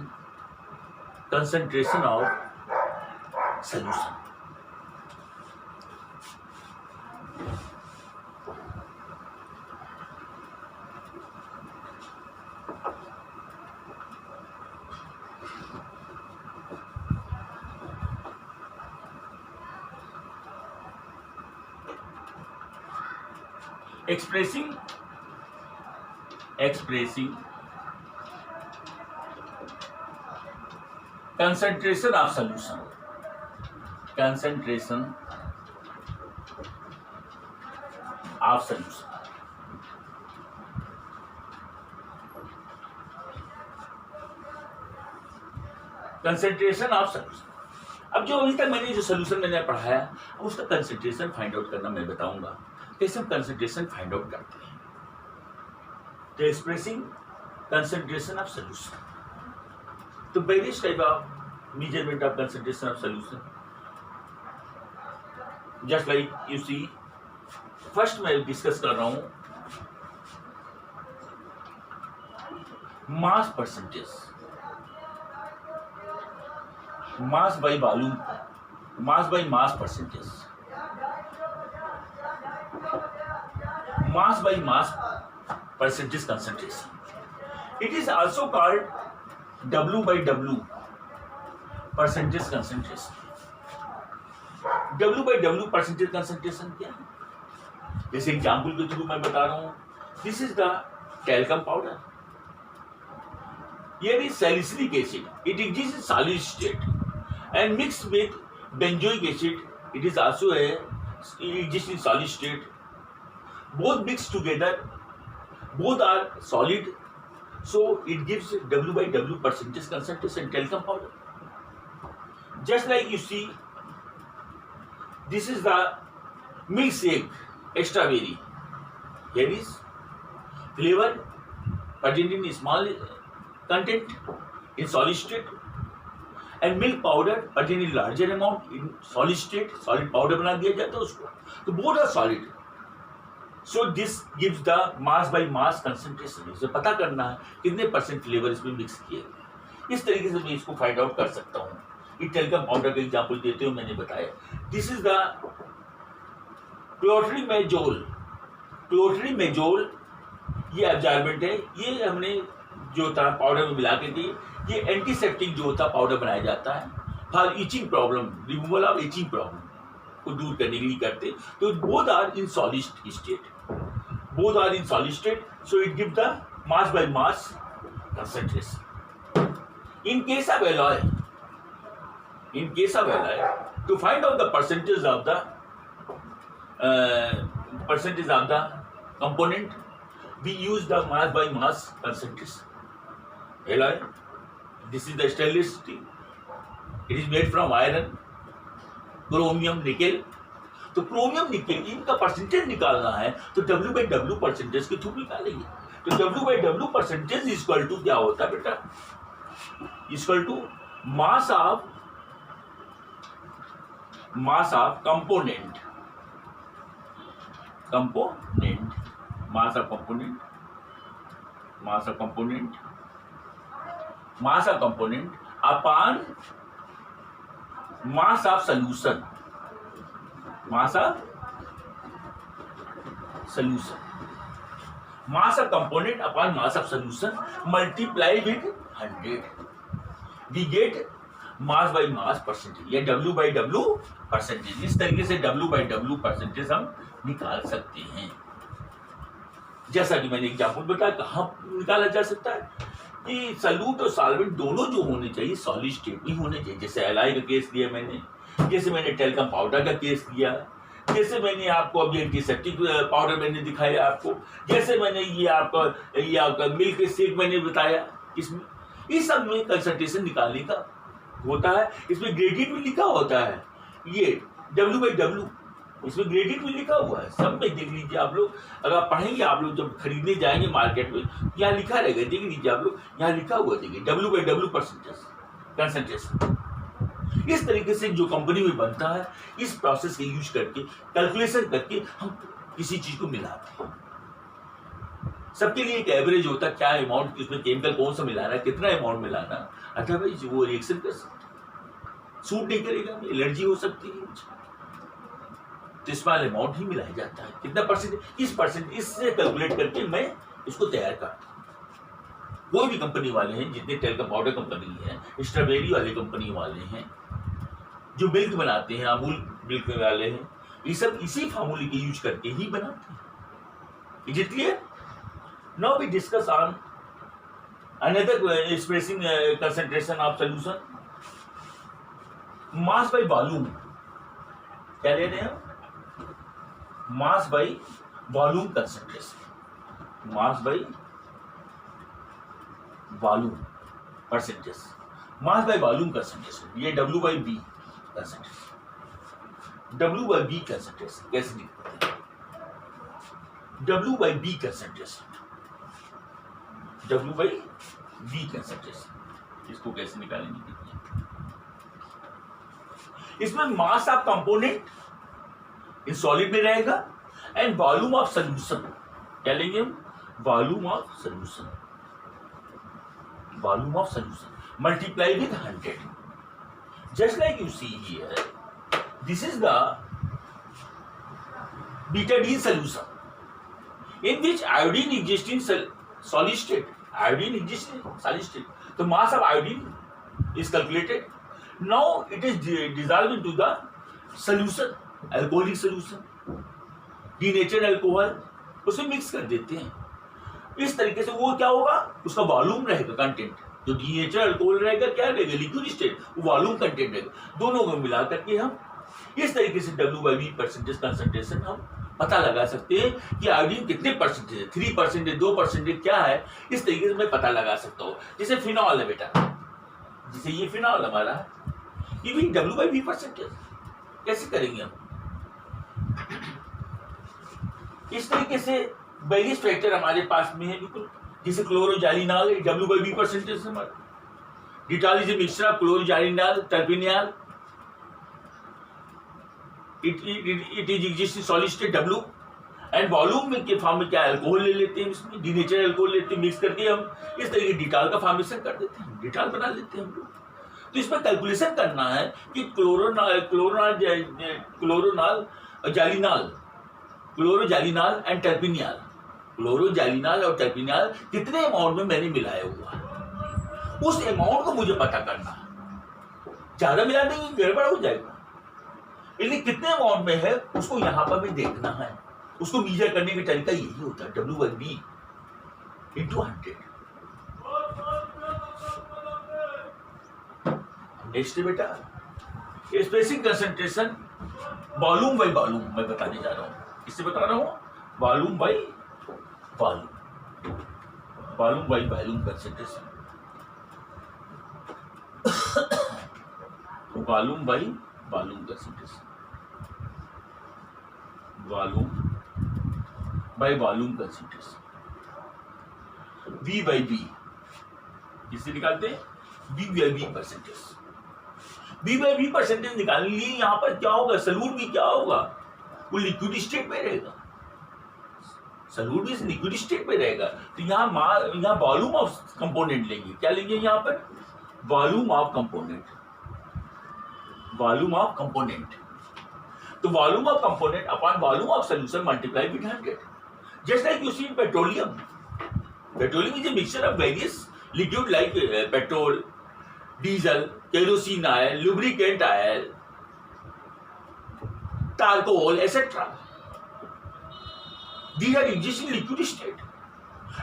concentration of solution. expressing concentration of solution. Concentration of solution. Concentration of solution. अब जो अभी तक मैंने जो सॉल्यूशन मैंने पढ़ाया उसका कंसेंट्रेशन फाइंड आउट करना मैं बताऊंगा. कैसे हम कंसेंट्रेशन फाइंड आउट करते हैं. तो एक्सप्रेसिंग कंसेंट्रेशन ऑफ सॉल्यूशन. तो various type of measurement of concentration of solution. Just like you see, first मैं डिस्कस कर रहा हूं mass percentage. Mass by volume, mass by mass percentage. Mass by mass percentage concentration. It is also called W by W percentage concentration. W by W percentage concentration क्या है? जैसे example के through मैं बता रहा हूं. This is the talcum powder. Here is salicylic acid. It exists in solid state and mixed with benzoic acid. It is also it exists in solid state. Both mixed together. Both are solid. So it gives W by W percentage concentration talcum powder. Just like you see, this is the milkshake strawberry. Here is flavor pertaining in small content in solid state and milk powder pertaining larger amount in solid state. Solid powder बना दिया जाता है उसको. तो both are solid. So this gives the mass by mass concentration. इसे पता करना है कितने परसेंट फ्लेवर इसमें मिक्स किए गए. इस तरीके से मैं इसको फाइंड आउट कर सकता हूँ. ये टैल्कम पाउडर का एग्जाम्पल देते हुए मैंने बताया. This is the clotrimazole. Clotrimazole ये एब्जॉर्बेंट है. ये हमने जो था पाउडर में मिला के दी. ये एंटीसेप्टिक जो होता पाउडर बनाया जाता है for itching problem, removal of itching problem को दूर करने के लिए करते. तो both are in solid state. Both are in solid state. So it give the mass by mass concentration. In case of alloy, to find out the percentage of the component we use the mass by mass concentration. Alloy, this is the stainless steel. It is made from iron, chromium, nickel. तो chromium nickel इनका percentage निकालना है तो W by W percentage के through निकालेंगे. तो W by W percentage equal to क्या होता है बेटा? Equal to mass of component. Mass of component upon mass of solution. Mass of component upon mass of solution multiply with 100. We get mass by mass percentage या W by W percentage. इस तरीके से W by W percentage हम निकाल सकते हैं। जैसा कि मैंने एग्जाम्पल बताया, कहाँ निकाला जा सकता है कि सॉल्यूट और सॉल्वेंट दोनों जो होने चाहिए सॉलिड स्टेट में होने चाहिए। जैसे एलआई का केस लिया मैंने, जैसे मैंने टेल्कम पाउडर का केस लिया, जैसे मैंने आपको अभी एंटीसेप्टिक पाउडर मैंने दिखाया आपको, जैसे मैंने ये आपका मिल्क शेक मैंने बताया। इसमें इस सब में कंसंट्रेशन निकालने का होता है। इसमें ग्रेडियंट भी लिखा होता है, ये W बाई W, इसमें ग्रेडियंट भी लिखा हुआ है। सब में देख लीजिए आप लोग, अगर आप पढ़ेंगे, आप लोग जब खरीदने जाएंगे मार्केट में, यहाँ लिखा रहेगा, देख लीजिए आप लोग, यहाँ लिखा हुआ देखिए W by W percentage concentration. इस तरीके से जो कंपनी में बनता है, इस प्रोसेस के यूज करके कैलकुलेशन करके हम किसी चीज को मिलाते हैं। सबके लिए एक एवरेज होता है, क्या अमाउंट उसमें केमिकल कौन सा मिलाना है, कितना अमाउंट मिलाना, अदरवाइज वो रिएक्शन कर सकता, सूट नहीं करेगा, एलर्जी हो सकती है मुझे। तो स्मॉल अमाउंट ही मिलाया जाता है, कितना परसेंट, इस परसेंट, इससे कैलकुलेट करके मैं इसको तैयार करता हूँ। कोई भी कंपनी वाले हैं, जितने टेल्कम पाउडर कंपनी है, स्ट्रॉबेरी वाले कंपनी वाले हैं, जो मिल्क बनाते हैं, अमूल मिल्क वाले हैं, ये सब इसी फार्मूले के यूज करके ही बनाते हैं। Is it clear? Now we discuss on another expressing concentration of solution, mass by volume. क्या ले रहे हैं? Mass by volume concentration, mass by volume percentage, mass by volume concentration, ये W by B concentration. W by B concentration कैसे निकलता है? W by B concentration, W by B concentration, इसको कैसे निकालेंगे? इसमें mass of component in solid में रहेगा एंड वॉल्यूम ऑफ सॉल्यूशन, क्या लेंगे हम? Volume of solution, volume of solution multiply with 100, just like you see here, this is the betadine solution in which iodine exists in solid state, iodine exists in solid state, the mass of iodine is calculated. Now it is dissolved into the solution, alcoholic solution, denatured alcohol, उसमें mix कर देते हैं। इस तरीके से वो क्या होगा, उसका वॉल्यूम रहेगा, कंटेंट, जो डीनेचुरल अल्कोहल रहेगा, क्या रहेगा, लिक्विड स्टेट, वो वॉल्यूम कंटेंट रहेगा। दोनों को मिला करके हम इस तरीके से W by B percentage concentration हम पता लगा सकते हैं कि आयोडीन कितने परसेंटेज है, 3%, 2% क्या है, इस तरीके से मैं पता लगा सकता हूँ। जैसे फिनॉल है बेटा, जैसे ये फिनॉल हमारा है, ये भी W बाई B परसेंटेज कैसे करेंगे हम? इस तरीके से बैरियस फैक्टर हमारे पास में है, बिल्कुल जैसे chloroxylenol W by B percentage हमारा। Dettol is a mixture of chloroxylenol, terpineol, it is exist in solid state W, and volume के फॉर्म में क्या अल्कोहल ले लेते हैं, इसमें डीनेचुरल अल्कोहल लेते हैं, मिक्स करके हम इस तरीके डिटॉल का फॉर्मेशन कर देते हैं, डिटॉल बना लेते हैं हम लोग। तो इसमें कैलकुलेशन करना है कि क्लोरोजालिनॉल एंड टर्पिनियल, क्लोरोजालिनॉल और टर्पिनियल कितने अमाउंट में मैंने मिलाया हुआ है, उस अमाउंट को मुझे पता करना है। ज्यादा मिला देंगे गड़बड़ हो जाएगा, इसलिए कितने अमाउंट में है उसको यहां पर भी देखना है। उसको मीजर करने का तरीका यही होता है, W by B into 100। Next बेटा spacing concentration volume by volume मैं बताने जा रहा हूं। किससे बता रहा हूं? Volume by volume, volume by volume concentration, volume by volume concentration, volume by volume concentration, V by B किससे निकालते हैं? V by B percentage. V by B percentage निकालने के लिए यहाँ पर क्या होगा, सॉल्यूट भी क्या होगा, वो लिक्विड स्टेट में रहेगा, सॉल्यूट भी लिक्विड स्टेट में रहेगा। तो यहाँ वॉल्यूम ऑफ कंपोनेंट लेंगे, क्या लेंगे यहाँ पर? Volume of component, volume of component. तो volume of component upon volume of solution multiply with 100, just like you see in petroleum. Petroleum is a mixture of various liquid like petrol, diesel, kerosene oil, lubricant oil, charcoal etcetera, these are exist in liquid state.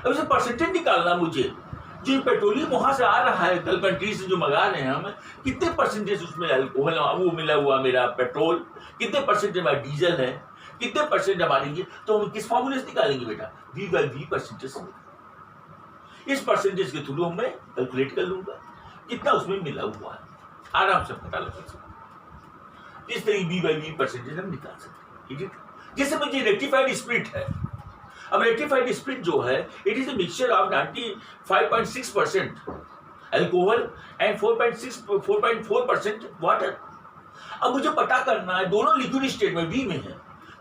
अब इसे percentage निकालना मुझे, जो petroleum वहां से आ रहा है कल कंट्री से जो मंगा रहे हैं हम, कितने परसेंटेज उसमें अल्कोहल वो मिला हुआ मेरा पेट्रोल, कितने परसेंटेज हमारा डीजल है, कितने परसेंट हमारे ये, तो हम किस फॉर्मूले से निकालेंगे बेटा, V/V परसेंटेज से। इस परसेंटेज के थ्रू मैं कैलकुलेट कर लूंगा कितना उसमें मिला हुआ है, आराम से पता लगा सकते। इस तरह V/V परसेंटेज हम निकाल सकते हैं। जैसे मुझे रेक्टिफाइड स्प्रिट है, अब रेक्टिफाइड स्प्रिट जो है it is a mixture of 95.6% alcohol and 4.4% water. अब मुझे पता करना है दोनों लिक्विड स्टेट में V में है,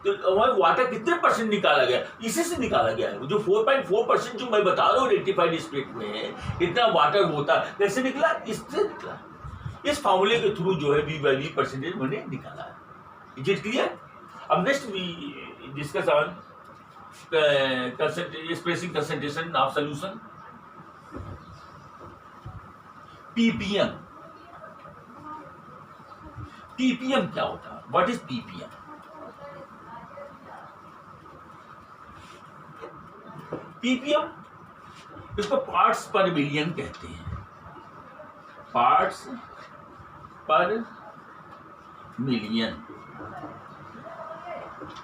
तो वाटर कितने परसेंट निकाला गया, इसी से निकाला गया है। जो 4.4% जो मैं बता रहा हूँ रेक्टिफाइड स्प्रिट में इतना वाटर होता है, कैसे निकला, इससे निकला। इस फॉर्मूले के थ्रू जो है V/V परसेंटेज मैंने निकाला है। Is it clear? अब next we discuss on expressing concentration of solution, ppm। ppm क्या होता है, व्हाट इज ppm? ppm इसको पार्ट्स पर मिलियन कहते हैं, parts per million,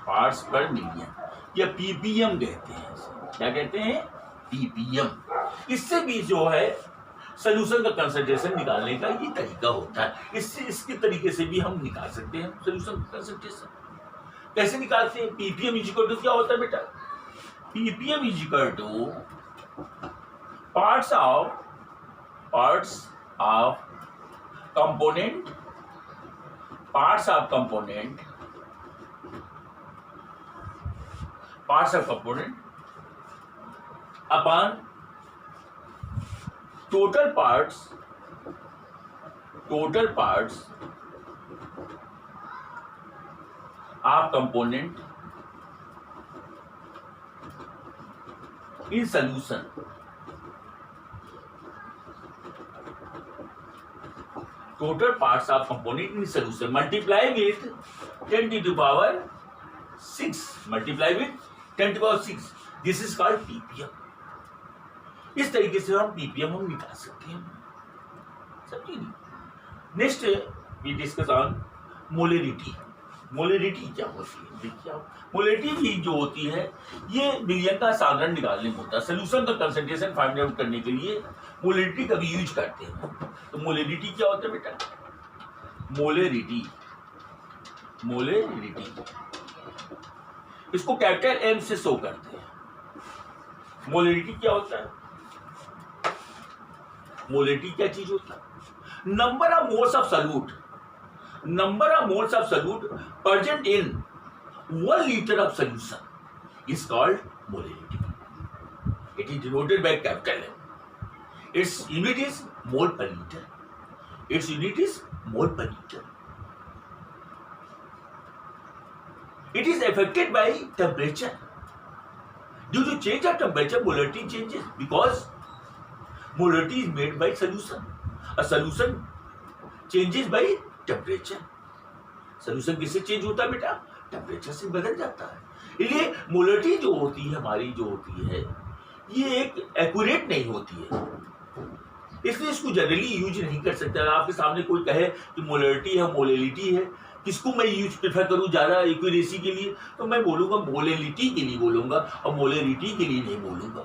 parts per million, या पीपीएम कहते हैं। क्या कहते हैं? पीपीएम। इससे भी जो है सोल्यूशन का कंसंट्रेशन निकालने का ये तरीका होता है। इससे इसके तरीके से भी हम निकाल सकते हैं सोल्यूशन का कंसंट्रेशन। कैसे निकालते हैं? पीपीएम इज इक्वल टू क्या होता है बेटा? Ppm is equal two parts of component, parts of component, parts of component upon total parts of component in solution। total parts of component in solution multiply with 10 to the power 6, multiply with 10 to the power 6, this is called ppm। इस तरीके से हम ppm हम निकाल सकते हैं, समझिए। Next we discuss on molarity. Molarity क्या होती है? देखिए, मोलरिटी भी जो होती है ये विलयन का साधारण निकालने में होता है। सोल्यूशन का कंसंट्रेशन फाइंड आउट करने के लिए मोलरिटी का भी यूज करते हैं। तो मोलरिटी क्या होता है बेटा? मोलरिटी, इसको कैपिटल एम से शो करते हैं। मोलरिटी क्या होता है? मोलरिटी क्या चीज होता है? Number of moles of solute, number of moles of solute present in 1 liter of solution is called molarity। It is denoted by capital M। Its unit is mole per liter। Its unit is mole per liter। It is affected by temperature। Due to change of temperature, molarity changes because molarity is made by solution। A solution changes by temperature। solution किससे change होता है बेटा? Temperature से बदल जाता है। इसलिए molarity जो होती है हमारी, जो होती है ये एक एक्यूरेट नहीं होती है, इसलिए इसको जनरली यूज नहीं कर सकते। अगर आपके सामने कोई कहे कि मोलरिटी है, मोलेलिटी है, किसको मैं यूज प्रेफर करूं ज्यादा एक्यूरेसी के लिए? तो मैं बोलूंगा मोलेलिटी के लिए बोलूंगा, और मोलरिटी के लिए नहीं बोलूंगा।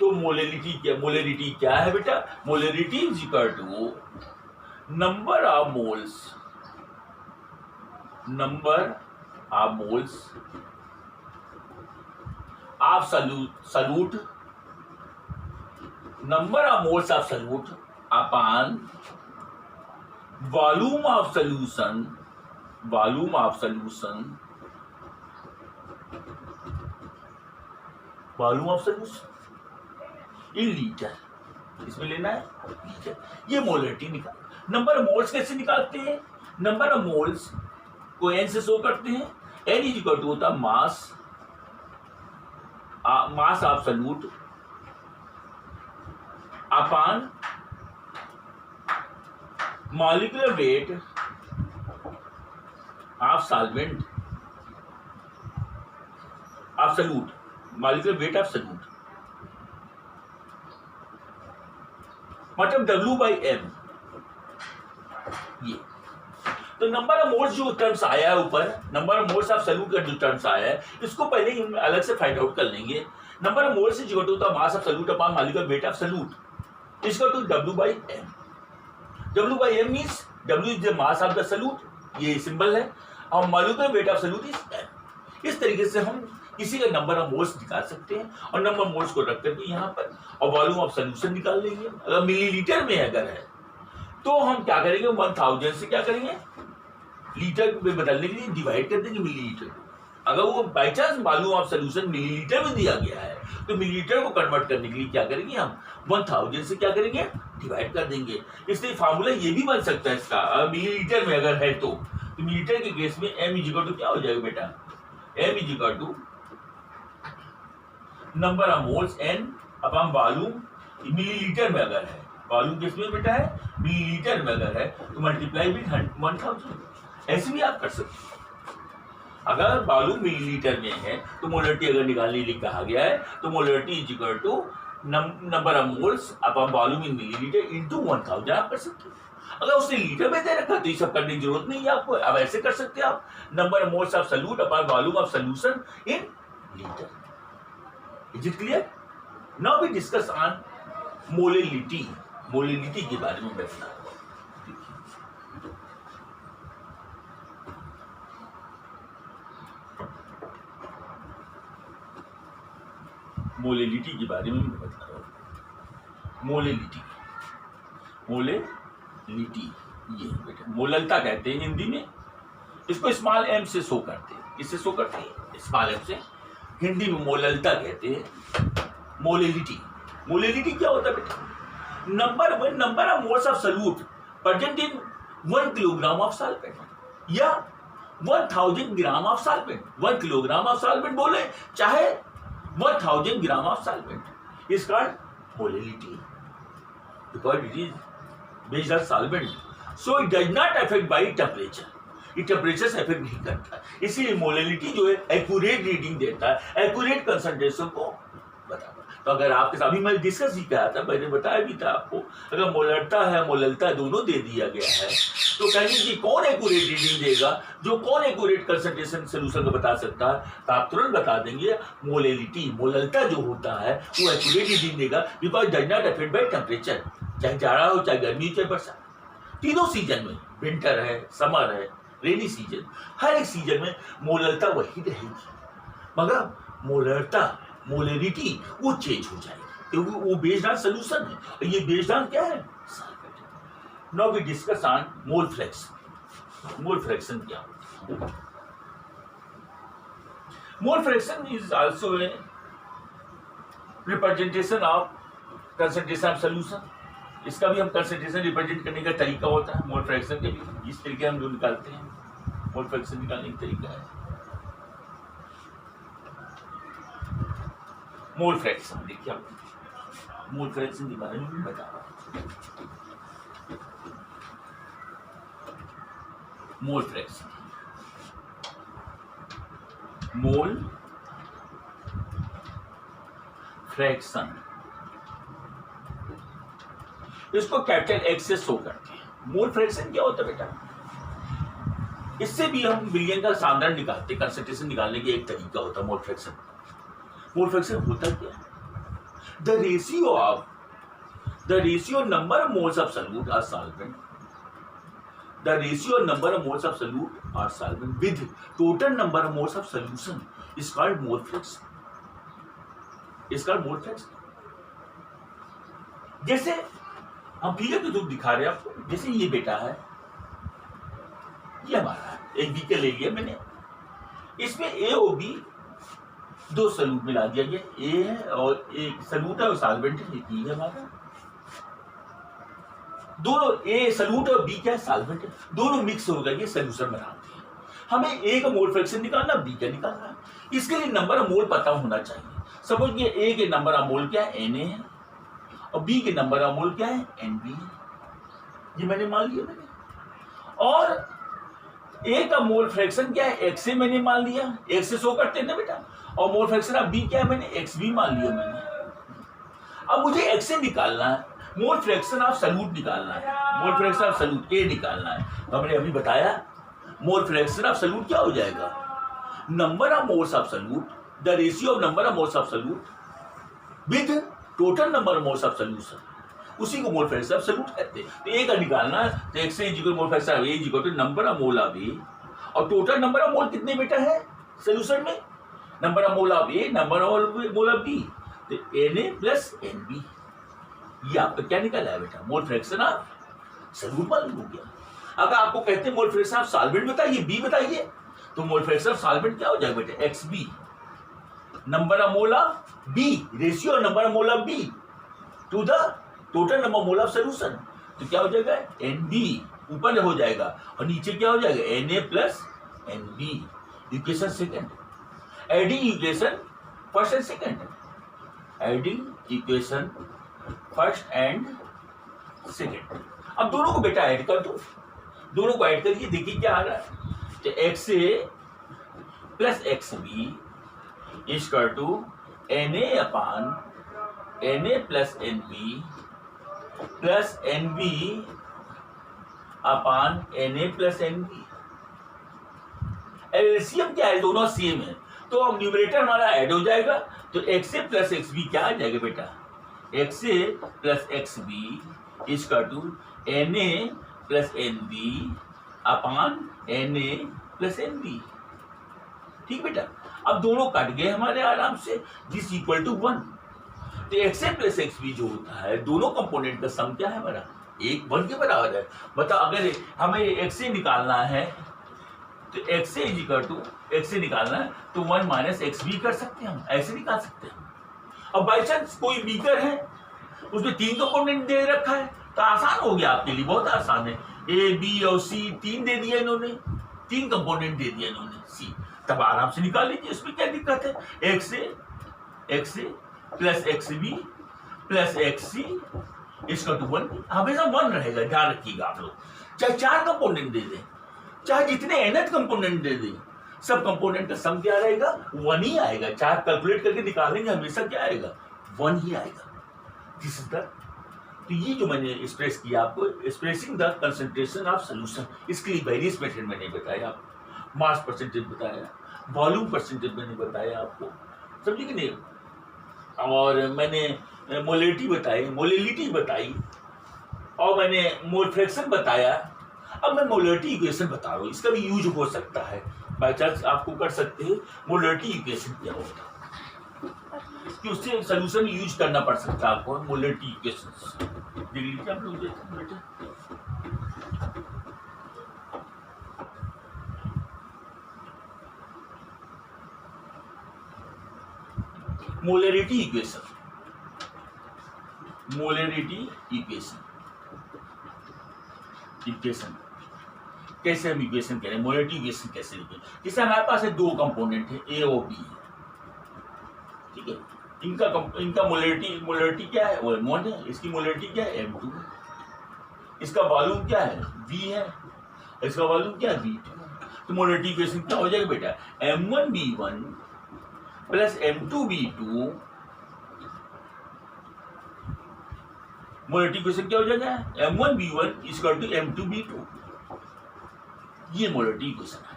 तो मोलेलिटी क्या है बेटा? Molarity is equal to number of moles of solute, number of moles of solute upon volume of solution in liter। इसमें लेना है लीटर। ये मोलरिटी निकाल। नंबर ऑफ मोल्स कैसे निकालते हैं? नंबर ऑफ मोल्स को n से शो करते हैं। n इज इक्वल टू होता है मास of solute upon molecular weight of solvent of solute, molecular weight of solute, मतलब W/m। ये तो नंबर ऑफ मोल्स जो टर्म्स आया है ऊपर, number of moles of solute का जो टर्म्स आया है, इसको पहले ही हम अलग से फाइंड आउट कर लेंगे। Number of moles is equal to the mass of solute upon molecular weight of solute is equal to W/m। W/m means W is the mass of the solute, ये सिंबल है, और molecular weight of solute is m। इस तरीके से हम किसी का number of moles निकाल सकते हैं और नंबर ऑफ मोल्स को रख करके यहाँ पर और वॉल्यूम ऑफ सॉल्यूशन निकाल लेंगे। अगर मिलीलीटर में अगर है तो हम क्या करेंगे, 1000 से क्या करेंगे, लीटर में बदलने के लिए डिवाइड कर देंगे मिलीलीटर। अगर वो by chance volume of solution millilitre में दिया गया है तो मिलीलीटर को कन्वर्ट करने के लिए क्या करेंगे, हम 1000 से क्या करेंगे, डिवाइड कर देंगे। इसलिए फार्मूला ये भी बन सकता है इसका, मिलीलीटर में अगर है तो मिलीलीटर के केस में m इज इक्वल टू क्या हो जाएगा बेटा, m is equal to number of moles n upon volume, millilitre में अगर है, वॉल्यूम किसमें बेटा है, मिलीलीटर में अगर है तो मल्टीप्लाई विद 1000। ऐसे भी आप कर सकते हैं। अगर वॉल्यूम मिलीलीटर में है तो मोलरिटी अगर निकालने के लिए कहा गया है तो molarity is equal to number of moles upon volume in millilitre into 1000 आप कर सकते हैं। अगर उसने लीटर में दे रखा तो ये सब करने की जरूरत नहीं है आपको। अब ऐसे कर सकते हैं आप, number of moles of solute upon volume of solution in litre. Is it clear? Now we discuss on molality. Molality के बारे में मैं बता रहा हूं। मोलिलिटी के बारे में मैं बता रहा हूं। मोलिलिटी, मोलिलिटी ये बेटा मोललता कहते हैं हिंदी में, इसको स्मॉल m से शो करते हैं, इससे शो करते हैं स्मॉल m से, हिंदी में मोललता कहते हैं। मोलिलिटी, मोलिलिटी क्या होता है बेटा, number of moles of solute present in 1 kilogram of solvent या 1000 gram of solvent. 1 kilogram of solvent बोले चाहे 1000 gram of solvent is called molality because it is based on solvent, so it does not affect by temperature. ये temperature से affect नहीं करता, इसीलिए molality जो है एक्यूरेट रीडिंग देता है, एक्यूरेट कंसंट्रेशन को बताता है। तो अगर आपके साथ अभी मैं डिस्कस ही किया था, मैंने बताया भी था आपको, अगर मोलरता है मोललता दोनों दे दिया गया है तो कहेंगे कि कौन एक्यूरेट रीडिंग देगा, जो कौन एक्यूरेट कंसंट्रेशन सोल्यूशन को बता सकता है, तो आप तुरंत बता देंगे मोलिलिटी, मोललता जो होता है वो एक्यूरेट रीडिंग देगा because does not affect by temperature. चाहे जाड़ा हो, चाहे गर्मी हो, चाहे बरसात, तीनों सीजन में, विंटर है, समर है, रेनी सीजन, हर एक सीजन में मोललता वही रहेगी, मगर मोलरता मोलरिटी वो चेंज हो जाएगी क्योंकि वो बेस्ड ऑन सॉल्यूशन है और ये बेस्ड ऑन क्या है, solvent. Now we discuss on mole fraction. Mole fraction क्या होता है? Mole fraction is also a representation of concentration of solution. इसका भी हम कंसंट्रेशन रिप्रेजेंट करने का तरीका होता है। मोल फ्रैक्शन के भी इस तरीके हम जो निकालते हैं, मोल फ्रैक्शन निकालने का तरीका है मोल फ्रैक्शन। देखिए आप मोल फ्रैक्शन के बारे में भी बता रहा हूं। मोल फ्रैक्शन, मोल फ्रैक्शन, इसको कैपिटल एक्स से शो करते हैं। मोल फ्रैक्शन क्या होता है बेटा, इससे भी हम मिलियन का साधारण निकालते, कंसंट्रेशन निकालने की एक तरीका होता है मोल फ्रैक्शन। मोल फ्रैक्शन होता क्या है, the ratio number of moles of solute और solvent, the ratio number of moles of solute और solvent with total number of moles of solution is called mole fraction, is called mole fraction. जैसे हम figure के through दिखा रहे हैं आपको, जैसे ये बेटा है, ये हमारा एक बीकर ले लिया मैंने, इसमें ए और बी दो सॉल्यूट मिला दिया गया, ए है और एक सॉल्यूट है और सॉल्वेंट है, बी है हमारा। दोनों ए सॉल्यूट और बी क्या है, सॉल्वेंट है, दोनों मिक्स हो गए सॉल्यूशन बनाते हैं। हमें ए का मोल फ्रैक्शन निकालना, बी का निकालना है, इसके लिए नंबर ऑफ मोल पता होना चाहिए। सपोज ये ए के नंबर ऑफ मोल क्या है, Na है, और बी के नंबर ऑफ मोल क्या है, Nb है। ये मैंने मान लिया मैंने, और ए का मोल फ्रैक्शन क्या है, एक्स से मैंने मान लिया, एक्स से शो करते हैं ना बेटा, और मोल फ्रैक्शन ऑफ बी क्या है, मैंने एक्स बी मान लिया मैंने। अब मुझे एक्स से निकालना है, मोल फ्रैक्शन ऑफ सॉल्यूट निकालना है, मोल फ्रैक्शन ऑफ सॉल्यूट ए निकालना है। तो हमने अभी बताया मोल फ्रैक्शन ऑफ सॉल्यूट क्या हो जाएगा, number of moles of solute, the ratio of number of moles of solute with total number of moles of solution, उसी को मोल फ्रैक्शन ऑफ सॉल्यूट कहते हैं। तो ए का निकालना है, तो X is equal mole fraction of A is equal to number of mole of A, और टोटल नंबर ऑफ मोल कितने बेटा है सॉल्यूशन में, number of mole of A, number of mole of B, तो Na प्लस Nb, ये आपका क्या निकला है बेटा, मोल फ्रैक्शन ऑफ सॉल्यूट मालूम हो गया। अगर आपको कहते हैं मोल फ्रैक्शन ऑफ सॉल्वेंट बताइए, बी बताइए, तो मोल फ्रैक्शन ऑफ सॉल्वेंट क्या हो जाएगा बेटा, X B, number of mole of B, ratio number of mole of B to the total number of mole of solution, तो क्या हो जाएगा Nb, ऊपर हो जाएगा, और नीचे क्या हो जाएगा Na plus Nb, equation second, adding equation first and second, adding equation first and second. अब दोनों को बेटा ऐड कर दो, दोनों को ऐड करिए, देखिए क्या आ रहा है, तो X A plus X B equal to Na upon Na plus Nb plus Nb upon Na plus Nb। LCM क्या है, दोनों सेम है, तो अब न्यूमरेटर हमारा ऐड हो जाएगा, तो X A plus X B क्या आ जाएगा बेटा, X A plus X B equal to Na plus Nb upon Na plus Nb। ठीक बेटा, अब दोनों कट गए हमारे आराम से, दिस इक्वल टू 1, तो X A plus X B जो होता है, दोनों कंपोनेंट का सम क्या है हमारा, एक 1 के बराबर है। बताओ अगर हमें एक्स ए निकालना है, तो X A is equal to, X A निकालना है तो 1 माइनस एक्स बी कर सकते हैं, हम ऐसे निकाल सकते हैं। अब बाई चांस कोई बीकर है, उसमें 3 कंपोनेंट दे रखा है, तो आसान हो गया आपके लिए, बहुत आसान है, ए बी और सी 3 दे दिया इन्होंने, 3 कंपोनेंट दे दिया इन्होंने सी, तब आराम से निकाल लीजिए, इसमें क्या दिक्कत है, X A plus X B plus X C इसका टू 1, हमेशा 1 रहेगा, ध्यान रखिएगा आप लोग, चाहे 4 कंपोनेंट दे दें, चाहे जितने nth कंपोनेंट दे दें, सब कंपोनेंट का सम क्या रहेगा, 1 ही आएगा। 4 कैलकुलेट करके निकालेंगे, हमेशा क्या आएगा, 1 ही आएगा। दिस इज द, तो ये जो मैंने एक्सप्रेस किया आपको, expressing the concentration of solution, इसके लिए वेरियस मेथड मैंने बताया आपको, मास परसेंटेज बताया, वॉल्यूम परसेंटेज मैंने बताया आपको, समझे कि नहीं, और मैंने मोलेलिटी बताई, मोलेलिटी बताई, और मैंने मोल फ्रैक्शन बताया। अब मैं मोलेलिटी इक्वेशन बता रहा हूँ, इसका भी यूज हो सकता है, बाई चांस आपको कर सकते हैं, मोलेलिटी इक्वेशन क्या होता है, कि उससे सोल्यूशन यूज करना पड़ सकता है आपको, मोलेलिटी इक्वेशन देख लीजिए आप लोग बेटा, मोलेरिटी इक्वेशन, मोलेरिटी इक्वेशन, इक्वेशन कैसे हम इक्वेशन करें, मोलेरिटी इक्वेशन कैसे लिखें, जैसे हमारे पास है 2 कंपोनेंट है ए और बी, ठीक है, इनका मोलेरिटी क्या है, वो M1 है, इसकी मोलेरिटी क्या है, M2, इसका वॉल्यूम क्या है, V है, इसका वॉल्यूम क्या है, V2, तो मोलेरिटी इक्वेशन क्या हो जाएगा बेटा, M1V1 प्लस M2V2, मोलेरिटी इक्वेशन क्या हो जाएगा, M1V1 इक्वल टू M2V2, ये मोलेरिटी इक्वेशन है।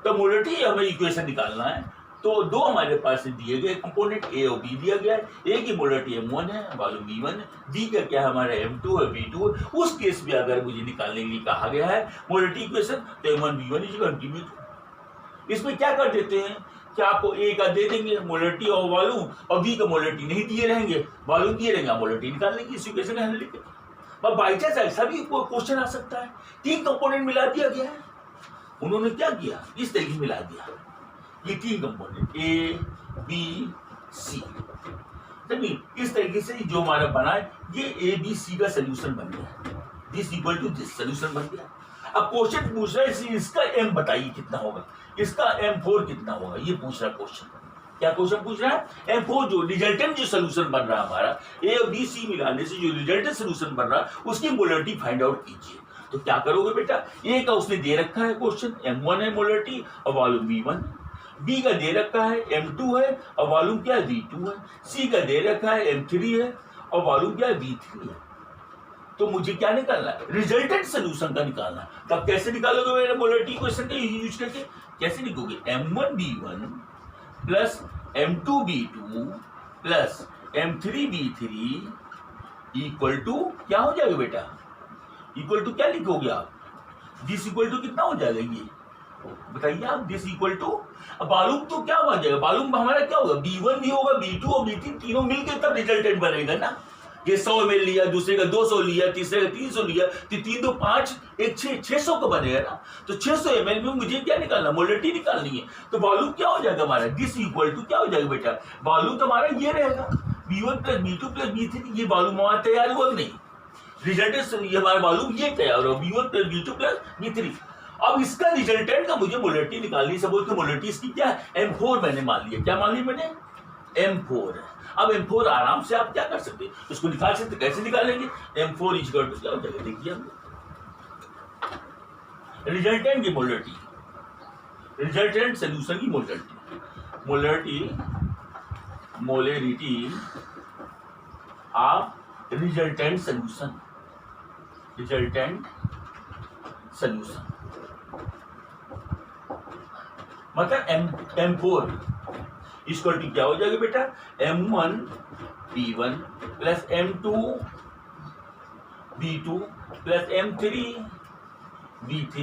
तो मोलेरिटी हमें इक्वेशन निकालना है, तो 2 हमारे पास दिए गए कंपोनेंट ए और बी दिया गया है, ए की मोलेरिटी M1 है, वॉल्यूम V1 है, बी का क्या है हमारा M2 और V2 है। उस केस में अगर मुझे निकालने के लिए कहा गया है मोलेरिटी इक्वेशन, तो M1V1 इक्वल टू M2V2। इसमें क्या कर देते हैं कि आपको ए का दे देंगे मोलेरिटी और वॉल्यूम, और बी का मोलेरिटी नहीं दिए रहेंगे, वॉल्यूम दिए रहेंगे, मोलेरिटी निकाल लेंगे, इस इक्वेशन का हैंडल करके। पर बाई चांस ऐसा भी क्वेश्चन आ सकता है, 3 कंपोनेंट मिला दिया गया है, उन्होंने क्या किया, इस तरीके मिला दिया, ये 3 कंपोनेंट ए बी सी, इस तरीके से जो हमारा बना है, ये ए बी सी का सोल्यूशन बन गया, this equal to this solution बन गया। अब क्वेश्चन पूछ रहा है इसका m बताइए कितना होगा, इसका M4 कितना होगा, ये पूछ रहा है क्वेश्चन। क्या क्वेश्चन पूछ रहा है, M4 जो रिजल्टेंट जो सोल्यूशन बन रहा है हमारा, ए और बी सी मिलाने से जो रिजल्टेंट सोल्यूशन बन रहा है, उसकी मोलेरिटी फाइंड आउट कीजिए। तो क्या करोगे बेटा, ए का उसने दे रखा है क्वेश्चन, m1 है मोलरिटी और वॉल्यूम v1, बी का दे रखा है m2 है और वॉल्यूम क्या है v2 है, सी का दे रखा है m3 है और वॉल्यूम क्या है v3 है। तो मुझे क्या निकालना है, रिजल्टेंट सोल्यूशन का निकालना है। तब कैसे निकालोगे मेरे मोलरिटी क्वेश्चन का यूज करके, कैसे लिखोगे, m1b1 plus m2b2 plus m3b3 equal to क्या हो जाएगा बेटा, इक्वल टू क्या लिखोगे आप, दिस इक्वल टू कितना हो जाएगा ये बताइए आप, दिस इक्वल टू, अब वॉल्यूम तो क्या हो जाएगा, वॉल्यूम हमारा क्या होगा, b1 भी होगा b2 और b3 तीनों मिलके तब रिजल्टेंट बनेगा ना। ये 100 ml लिया, दूसरे का 200 लिया, तीसरे का 300 लिया, तो 3 2 5 एक 600 का बनेगा ना। तो 600 ml में मुझे क्या निकालना, मोलरिटी निकालनी है। तो वॉल्यूम क्या हो जाएगा हमारा, दिस इक्वल टू क्या हो जाएगा बेटा, वॉल्यूम तो हमारा ये रहेगा b1 plus b2 plus b3, ये वॉल्यूम हमारा तैयार हुआ नहीं, रिजल्टेंट ये हमारा वॉल्यूम ये तैयार हो b1 plus b2 plus b3। अब इसका रिजल्टेंट का मुझे मोलरिटी निकालनी, सपोज तो मोलरिटी इसकी क्या है, m4 मैंने मान लिया, क्या मान लिया मैंने, m4 है। अब m4 आराम से आप क्या कर सकते हैं, इसको निकाल सकते, कैसे निकालेंगे, m4 इक्वल टू क्या हो जाएगा, देखिए हम रिजल्टेंट की मोलरिटी, रिजल्टेंट सोल्यूशन की मोलरिटी ऑफ रिजल्टेंट सोल्यूशन मतलब m4 इक्वल टू क्या हो जाएगा बेटा, m1 b1 plus m2 b2 plus m3 b3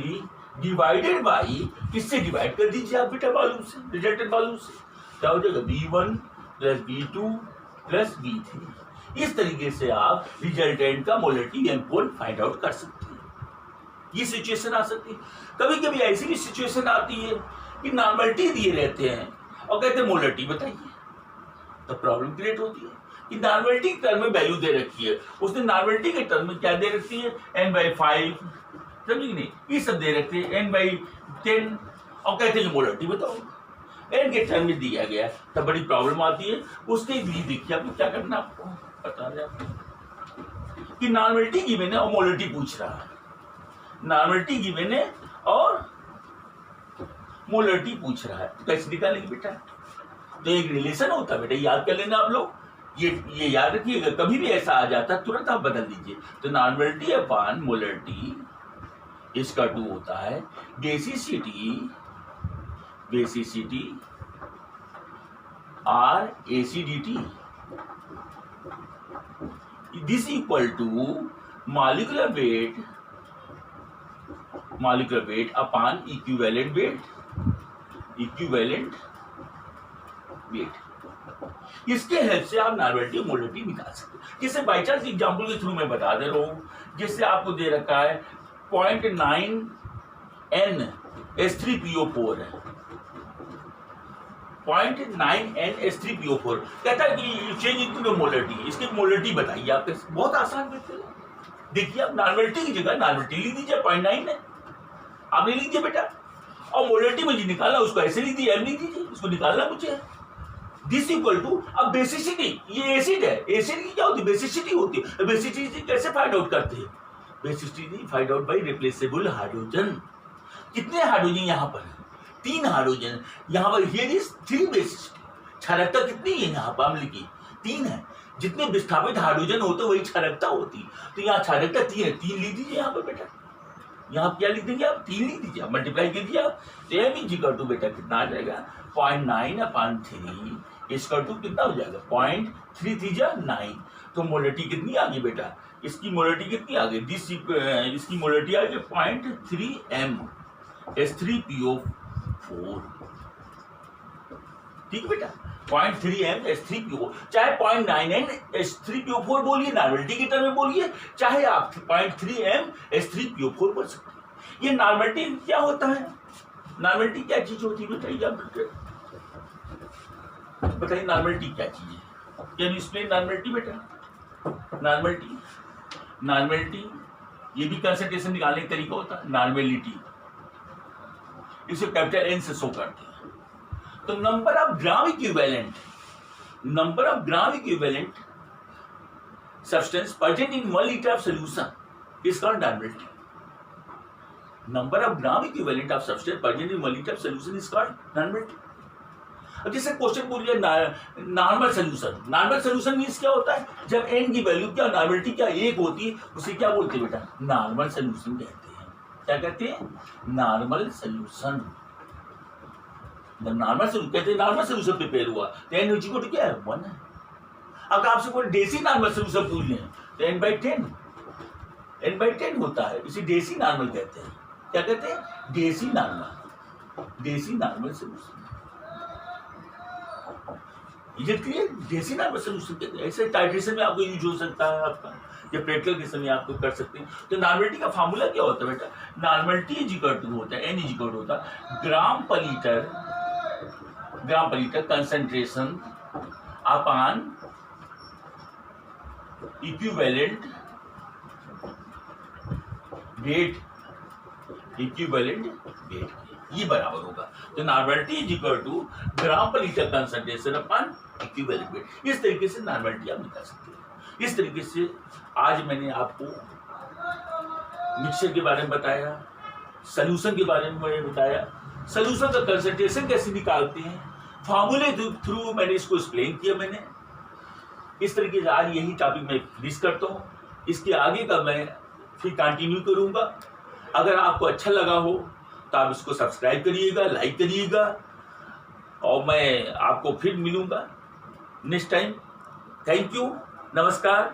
divided by, किससे डिवाइड कर दीजिए आप बेटा, वॉल्यूम से, रिजल्टेंट वॉल्यूम से, क्या हो जाएगा b1 plus b2 plus b3। इस तरीके से आप रिजल्टेंट का मोलरिटी m4 फाइंड आउट कर सकते हैं। ये सिचुएशन आ सकती है, कभी कभी ऐसी भी सिचुएशन आती है कि नॉर्मलिटी दिए रहते हैं और कहते हैं मोलरिटी बताइए, तो प्रॉब्लम क्रिएट होती है कि नॉर्मलिटी के टर्म में वैल्यू दे रखी है, उसने नॉर्मलिटी के टर्म में क्या दे रखी है, n/5, समझिए नहीं, ये सब दे रखते हैं n/10 और कहते हैं मोलरिटी बताओ, n के टर्म में दिया गया, तब बड़ी प्रॉब्लम आती है। उसके लिए देखिए आपको क्या करना, आपको बता दें आपको कि नॉर्मलिटी गिवन है और मोलरिटी पूछ रहा है, नॉर्मलिटी गिवन है और मोलरिटी पूछ रहा है, तो कैसे निकालेंगे बेटा, तो एक रिलेशन होता है बेटा, याद कर लेना आप लोग, ये याद रखिएगा, कभी भी ऐसा आ जाता है तुरंत आप बदल दीजिए। तो नॉर्मलिटी अपॉन मोलरिटी इसका 2 होता है बेसिसिटी और acidity, this equal to molecular weight upon equivalent weight. इसके हेल्प से आप नॉर्मलिटी और मोलरिटी निकाल सकते हैं। जैसे बाई चांस एग्जाम्पल के थ्रू मैं बता दे रहा हूँ, जिससे आपको दे रखा है 0.9 N H3PO4 है, 0.9 N H3PO4 कहता है कि चेंज इनटू मोलरिटी, इसकी मोलरिटी बताइए आप, बहुत आसान मेथड है। देखिए आप नॉर्मलिटी की जगह नॉर्मलिटी लिख दीजिए, 0.9 है आपने लिख दिया बेटा, और मोलरिटी मुझे निकालना, उसको ऐसे लिख दिया, लिख दीजिए, इसको निकालना मुझे, दिस इक्वल टू, अब बेसिसिटी, ये एसिड है, एसिड की क्या होती है, बेसिसिटी होती है। बेसिसिटी कैसे फाइंड आउट करते हैं, basicity find out by replaceable hydrogen. कितने हाइड्रोजन यहाँ पर है, 3 हाइड्रोजन यहाँ पर, हियर इज 3 बेसिसिटी, क्षारकता कितनी है यहाँ पर अम्ल की, 3 है, जितने विस्थापित हाइड्रोजन होते वही क्षारकता होती, तो यहाँ क्षारकता 3 है, 3 लिख दीजिए यहाँ पर बेटा, यहाँ क्या लिख देंगे आप, 3 लिख दीजिए, मल्टीप्लाई कीजिए आप, तो m इक्वल टू बेटा कितना आ जाएगा, 0.9/3 इसका टू कितना हो जाएगा, 0.339। तो मोलरिटी कितनी आ गई बेटा, इसकी मोलरिटी कितनी आ गई, इसकी मोलरिटी आ गई 0.3 M H3PO4, ठीक है बेटा, 0.3 M H3PO, चाहे 0.9 N H3PO4 बोलिए, नॉर्मलिटी के टर्म में बोलिए, चाहे आप 0.3 M H3PO4 बोल सकते हैं। ये नॉर्मलिटी क्या होता है, नॉर्मलिटी क्या चीज होती है बताइए आप, बताइए नॉर्मलिटी क्या चीज है, कैन यू एक्सप्लेन नॉर्मलिटी बेटा, नॉर्मलिटी ये भी कंसंट्रेशन निकालने का तरीका होता है, नॉर्मेलिटी इसे कैपिटल N से शो करते हैं। तो number of gram equivalent substance present in 1 litre of solution is called normality. Number of gram equivalent of substance present in 1 litre solution is called normality. अब जैसे क्वेश्चन पूछ लिया normal solution, normal solution means क्या होता है, जब n की value क्या नॉर्मलिटी क्या 1 होती है उसे क्या बोलते हैं बेटा, नॉर्मल सोल्यूशन कहते हैं। क्या कहते हैं, नॉर्मल सोल्यूशन। जब नॉर्मल सोल्यूशन कहते हैं नॉर्मल सोल्यूशन प्रिपेयर हुआ तो n इक्वल टू क्या है 1 है। अगर आपसे कोई देसी नॉर्मल सोल्यूशन पूछ लें तो n/10 होता है, इसे देसी नॉर्मल कहते हैं। क्या कहते हैं, देसी नॉर्मल सोल्यूशन। ये क्लियर, देसी नॉर्मल सोल्यूशन कहते हैं। ऐसे टाइट्रेशन में आपको यूज हो सकता है, आपका या प्रैक्टिकल के समय आपको कर सकते हैं। तो नॉर्मलिटी का फार्मूला क्या होता है बेटा, नॉर्मलिटी इज इक्वल टू होता है n इज इक्वल टू होता है ग्राम पर litre concentration upon equivalent wait, ये बराबर होगा। तो नॉर्मलिटी इज इक्वल टू ग्राम पर litre concentration upon equivalent wait. इस तरीके से नॉर्मलिटी आप निकाल सकते हैं। इस तरीके से आज मैंने आपको मिक्सचर के बारे में बताया, सॉल्यूशन के बारे में बताया, सॉल्यूशन का कंसंट्रेशन कैसे निकालते हैं, फार्मूले थ्रू मैंने इसको एक्सप्लेन किया। मैंने इस तरीके से आज यही टॉपिक मैं फिनिश करता हूँ। इसके आगे का मैं फिर कंटिन्यू करूँगा। अगर आपको अच्छा लगा हो तो आप इसको सब्सक्राइब करिएगा, लाइक करिएगा, और मैं आपको फिर मिलूँगा नेक्स्ट टाइम। थैंक यू, नमस्कार।